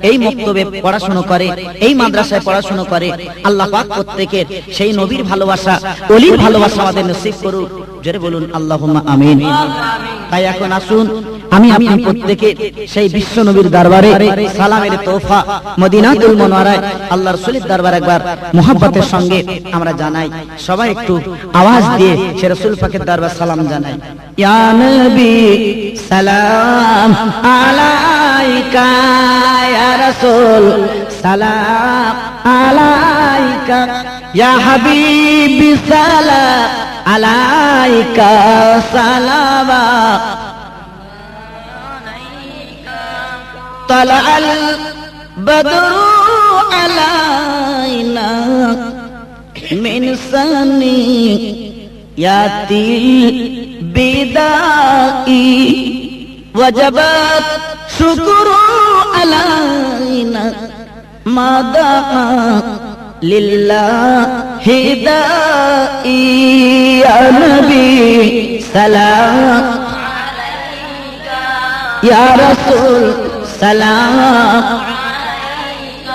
এই মক্তবে পড়াশোনা করে, এই মাদ্রাসায় পড়াশোনা করে, আল্লাহ পাক প্রত্যেকের সেই নবীর ভালোবাসা, ওলির ভালোবাসা আমাদের নসিব করুন। জোরে বলুন আল্লাহুম্মা আমিন। তাই এখন আসুন আমি আপনি প্রত্যেকে সেই বিশ্ব নবীর দরবারে সালামের তোহফা মদিনাতুল মুনাওয়ারায় আল্লাহ রাসূলের দরবারে একবার মুহাব্বতের সঙ্গে আমরা জানাই। সবাই একটু আওয়াজ দিয়ে সে রাসূল পাকের দরবারে সালাম জানাই। ইয়া নবী সালাম আলাইকা, ইয়া রাসূল সালাম আলাইকা, ইয়া হাবিবি সালাম আলাইকা, সালামা طلع البدر علينا من ثنيات البداء وجبت شكر علينا ما دعا لله داعي يا نبي سلام يا رسول سلام عليك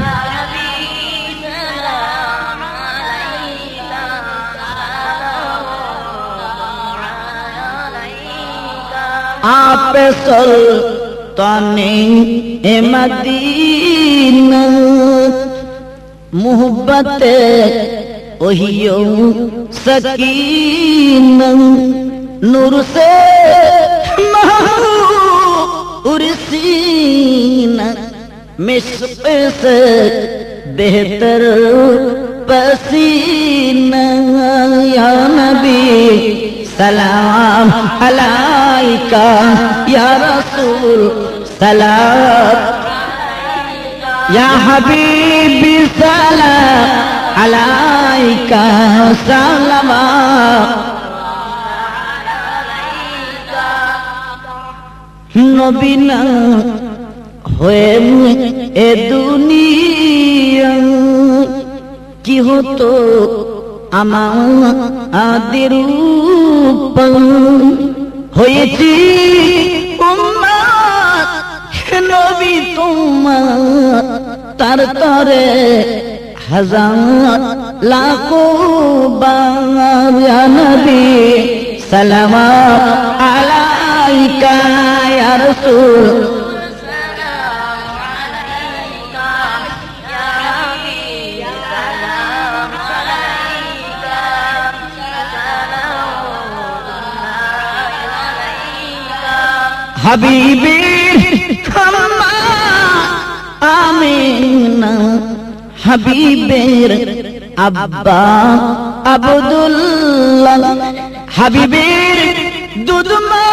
يا نبي سلام عليك आप सुल्ताने मदीना मोहब्बत ओहियो सकीना नूर से उर्सीना मिश्क से बेहतर पसीना या नबी सलाम अलैका या रसूल सलाम या हबीबी सलाम अलैका सलामा নবী না হয়ে এ দুনিয়া কি হতো আমাদের উপর, হয়েছি উম্মত নবী তোমার, তার তরে হাজার লাখো বার ইয়া নবী সালাম আলাইকা ইয়া রাসূল সালাম আলাইকা হাবিবের আম্মা আমিনা, হাবিবের আব্বা আব্দুল্লাহ, হাবিবের দুধমা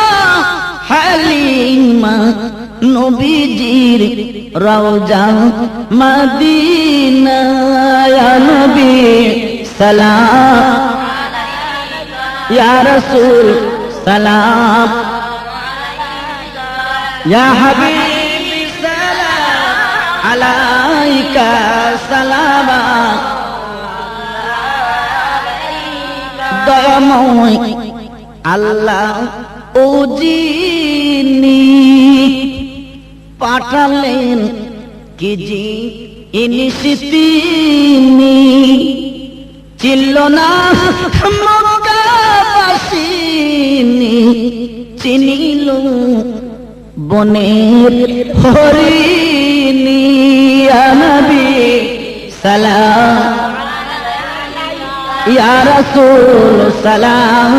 হালিমা, নবীজির রওজা মদিনা। ইয়া নবী সালাম ইয়া রাসূল সালাম, ইয়া হাবিবি সালাম আলাইকা সালাম। দয়াময় আল্লাহ ও যিনি পাঠালেন কি জি ইনিশিতিনি, চিনল না মক্কাবাসিনী, চিনিল বনের হরিণী। ইয়া নবী সালাম ইয়া রাসূল সালাম,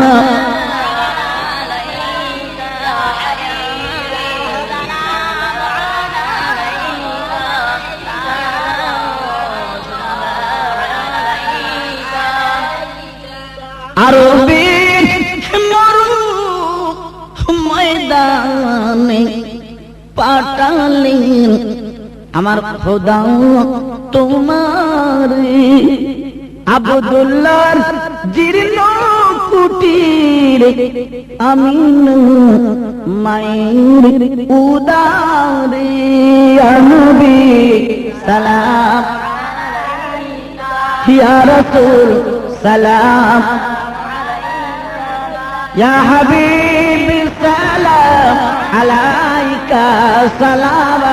আরবের মরু ময়দানে পাঠালেন আমার খোদা তোমারে, আব্দুল্লাহর জীর্ণ কুটির আমিন মায়ের উদারে। ইয়া নবী সালাম ইয়া রাসূল সালাম, ইয়া হাবিবি সালাম আলাইকা সালাম।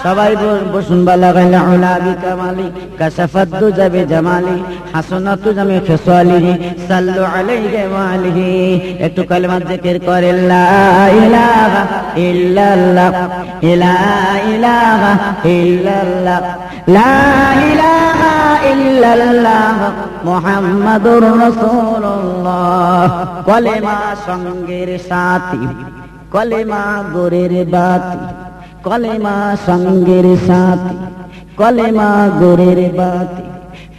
সবাই বসুন। বালাগাল উলা বিকামালি, কাশাফাত দুজা বিজামালি, হাসানাতু জামি খিসালিহি, সাল্লু আলাইহি ওয়া আলিহি। একটু কালেমা জিকির করে লা ইলাহা ইল্লাল্লাহ, লা ইলাহা ইল্লাল্লাহ, লা ইলাহা ইল্লাল্লাহ, মুহাম্মাদুর রাসূলুল্লাহ। কলেমা সঙ্গের সাথী, কলেমা গোরের বাতি, কলেমা সঙ্গের সাথী, কলেমা গোরের বাতি,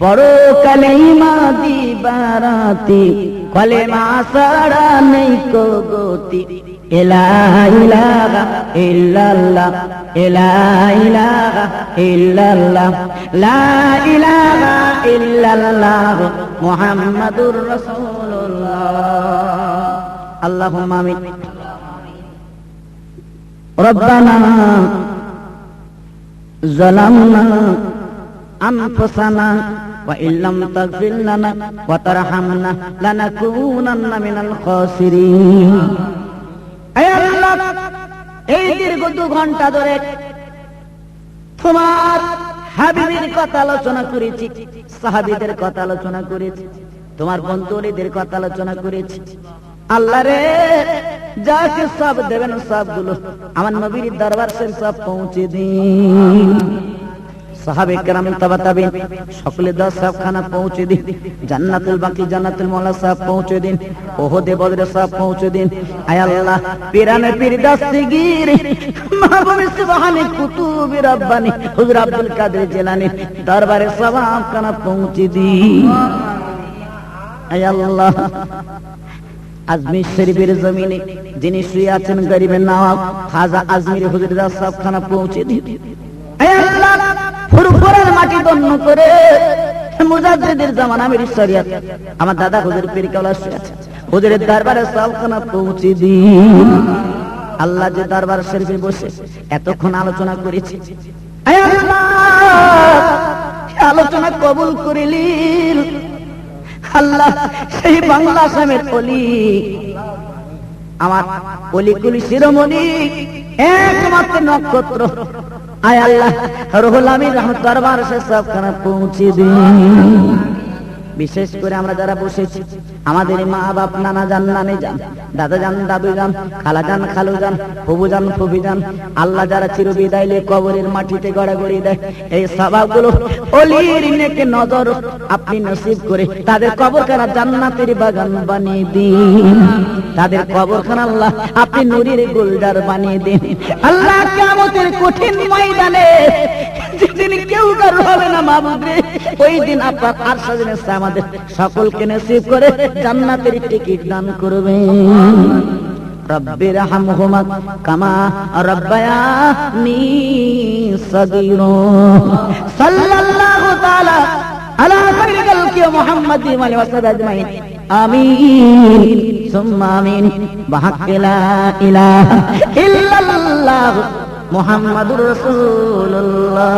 পড়ো কলেমা দিবারাতি, কলেমা ছাড়া নেই কো গতি। লা ইলাহা ইল্লাল্লাহ, লা ইলাহা ইল্লাল্লাহ, লা ইলাহা ইল্লাল্লাহ, মুহাম্মাদুর রাসূলুল্লাহ। আল্লাহুম্মা আমিন। রব্বানা যালামনা আনফুসানা ওয়া ইল্লাম তাগফির লানা ওয়া তারহামনা লানাকুনান্না মিনাল খাসিরিন। হে আল্লাহ, এই দীর্ঘ 2 ঘন্টা ধরে তোমার হাবিবের কথা আলোচনা করেছি, সাহাবীদের কথা আলোচনা করেছি, তোমার বন্ধুদের কথা আলোচনা করেছি। আল্লাহ রে, যাকে সব দেবেন সবগুলো আমার নবীর দরবার সে সব পৌঁছে দিন। সাহাবে কেরাম তাবা তাবিন সকলে 10 সবখানা পৌঁছে দিন। জান্নাতুল বাকি জান্নাতুল মাওলা সব পৌঁছে দিন। ওহদে বদরে সব পৌঁছে দিন। আয় আল্লাহ, পিরানে পীর দস্তগীর মাহবুবে সুবহানি কুতুবি রব্বানি হুজুর আব্দুল কাদের জিলানী দরবারে সবখানা পৌঁছে দিন। আয় আল্লাহ, আজমির শরীফের জমিনে যিনি শুয়ে আছেন গরিবের নওয়াব খাজা আজমির হুজুরের সবখানা পৌঁছে দিন। হে আল্লাহ, ফুরফুরার মাটি দন্ন করে মুজাদ্দিদের জামানা মেরি শরিয়ত আমার দাদা হুজুর পীর কেবলা শুয়ে আছে, হুজুরের দরবারে সবখানা পৌঁছে দিন। আল্লাহ যে দরবার শরীফে বসে এতক্ষণ আলোচনা করেছি, হে আল্লাহ, আলোচনা কবুল করিলেন। আল্লাহ, সেই বাংলা আসামের অলি আমার অলিকুলি শিরোমণি একমাত্র নক্ষত্র, আয় আল্লাহ রুহুল আমিন রহমত দরবার সে সবখানা পৌঁছে দিন। বিশেষ করে আমরা যারা বসেছি, আমাদের মা বাপ, নানা যান, নানি যান, দাদা যান, দাদু যান, খালা যান, খালু যান, ফুবু যান, ফুফি যান, আল্লাহ যারা চিরবিদায় নিয়ে কবরের মাটিতে গড়াগড়ি দেয়, এই সওয়াবগুলো ওলির নেকে নজর আপনি নসিব করে তাদের কবরখানা জান্নাতের বাগান বানিয়ে দিন। তাদের কবরখানা আল্লাহ আপনি নূরের গুলজার বানিয়ে দিন। আল্লাহ কিয়ামতের কঠিন ময়দানে যেদিন কেউ কারো হবে না মাবুদ রে, ওই দিন আপনার আরশের নিচে আমাদের সকলকে নসিব করে জান্নাতের টিকিট দান করবেন। রব্বির হামহুমা কামা রাব্বায়ানি সাগীরা। সাল্লাল্লাহু তাআলা আলা খায়রিল খালকি মুহাম্মাদি ওয়া আলিহি ওয়া সাহবিহি আজমাইন। আমিন সুম্মা আমিন। বিহাক্কি লা ইলাহা ইল্লাল্লাহ মুহাম্মাদুর রাসূলুল্লাহ।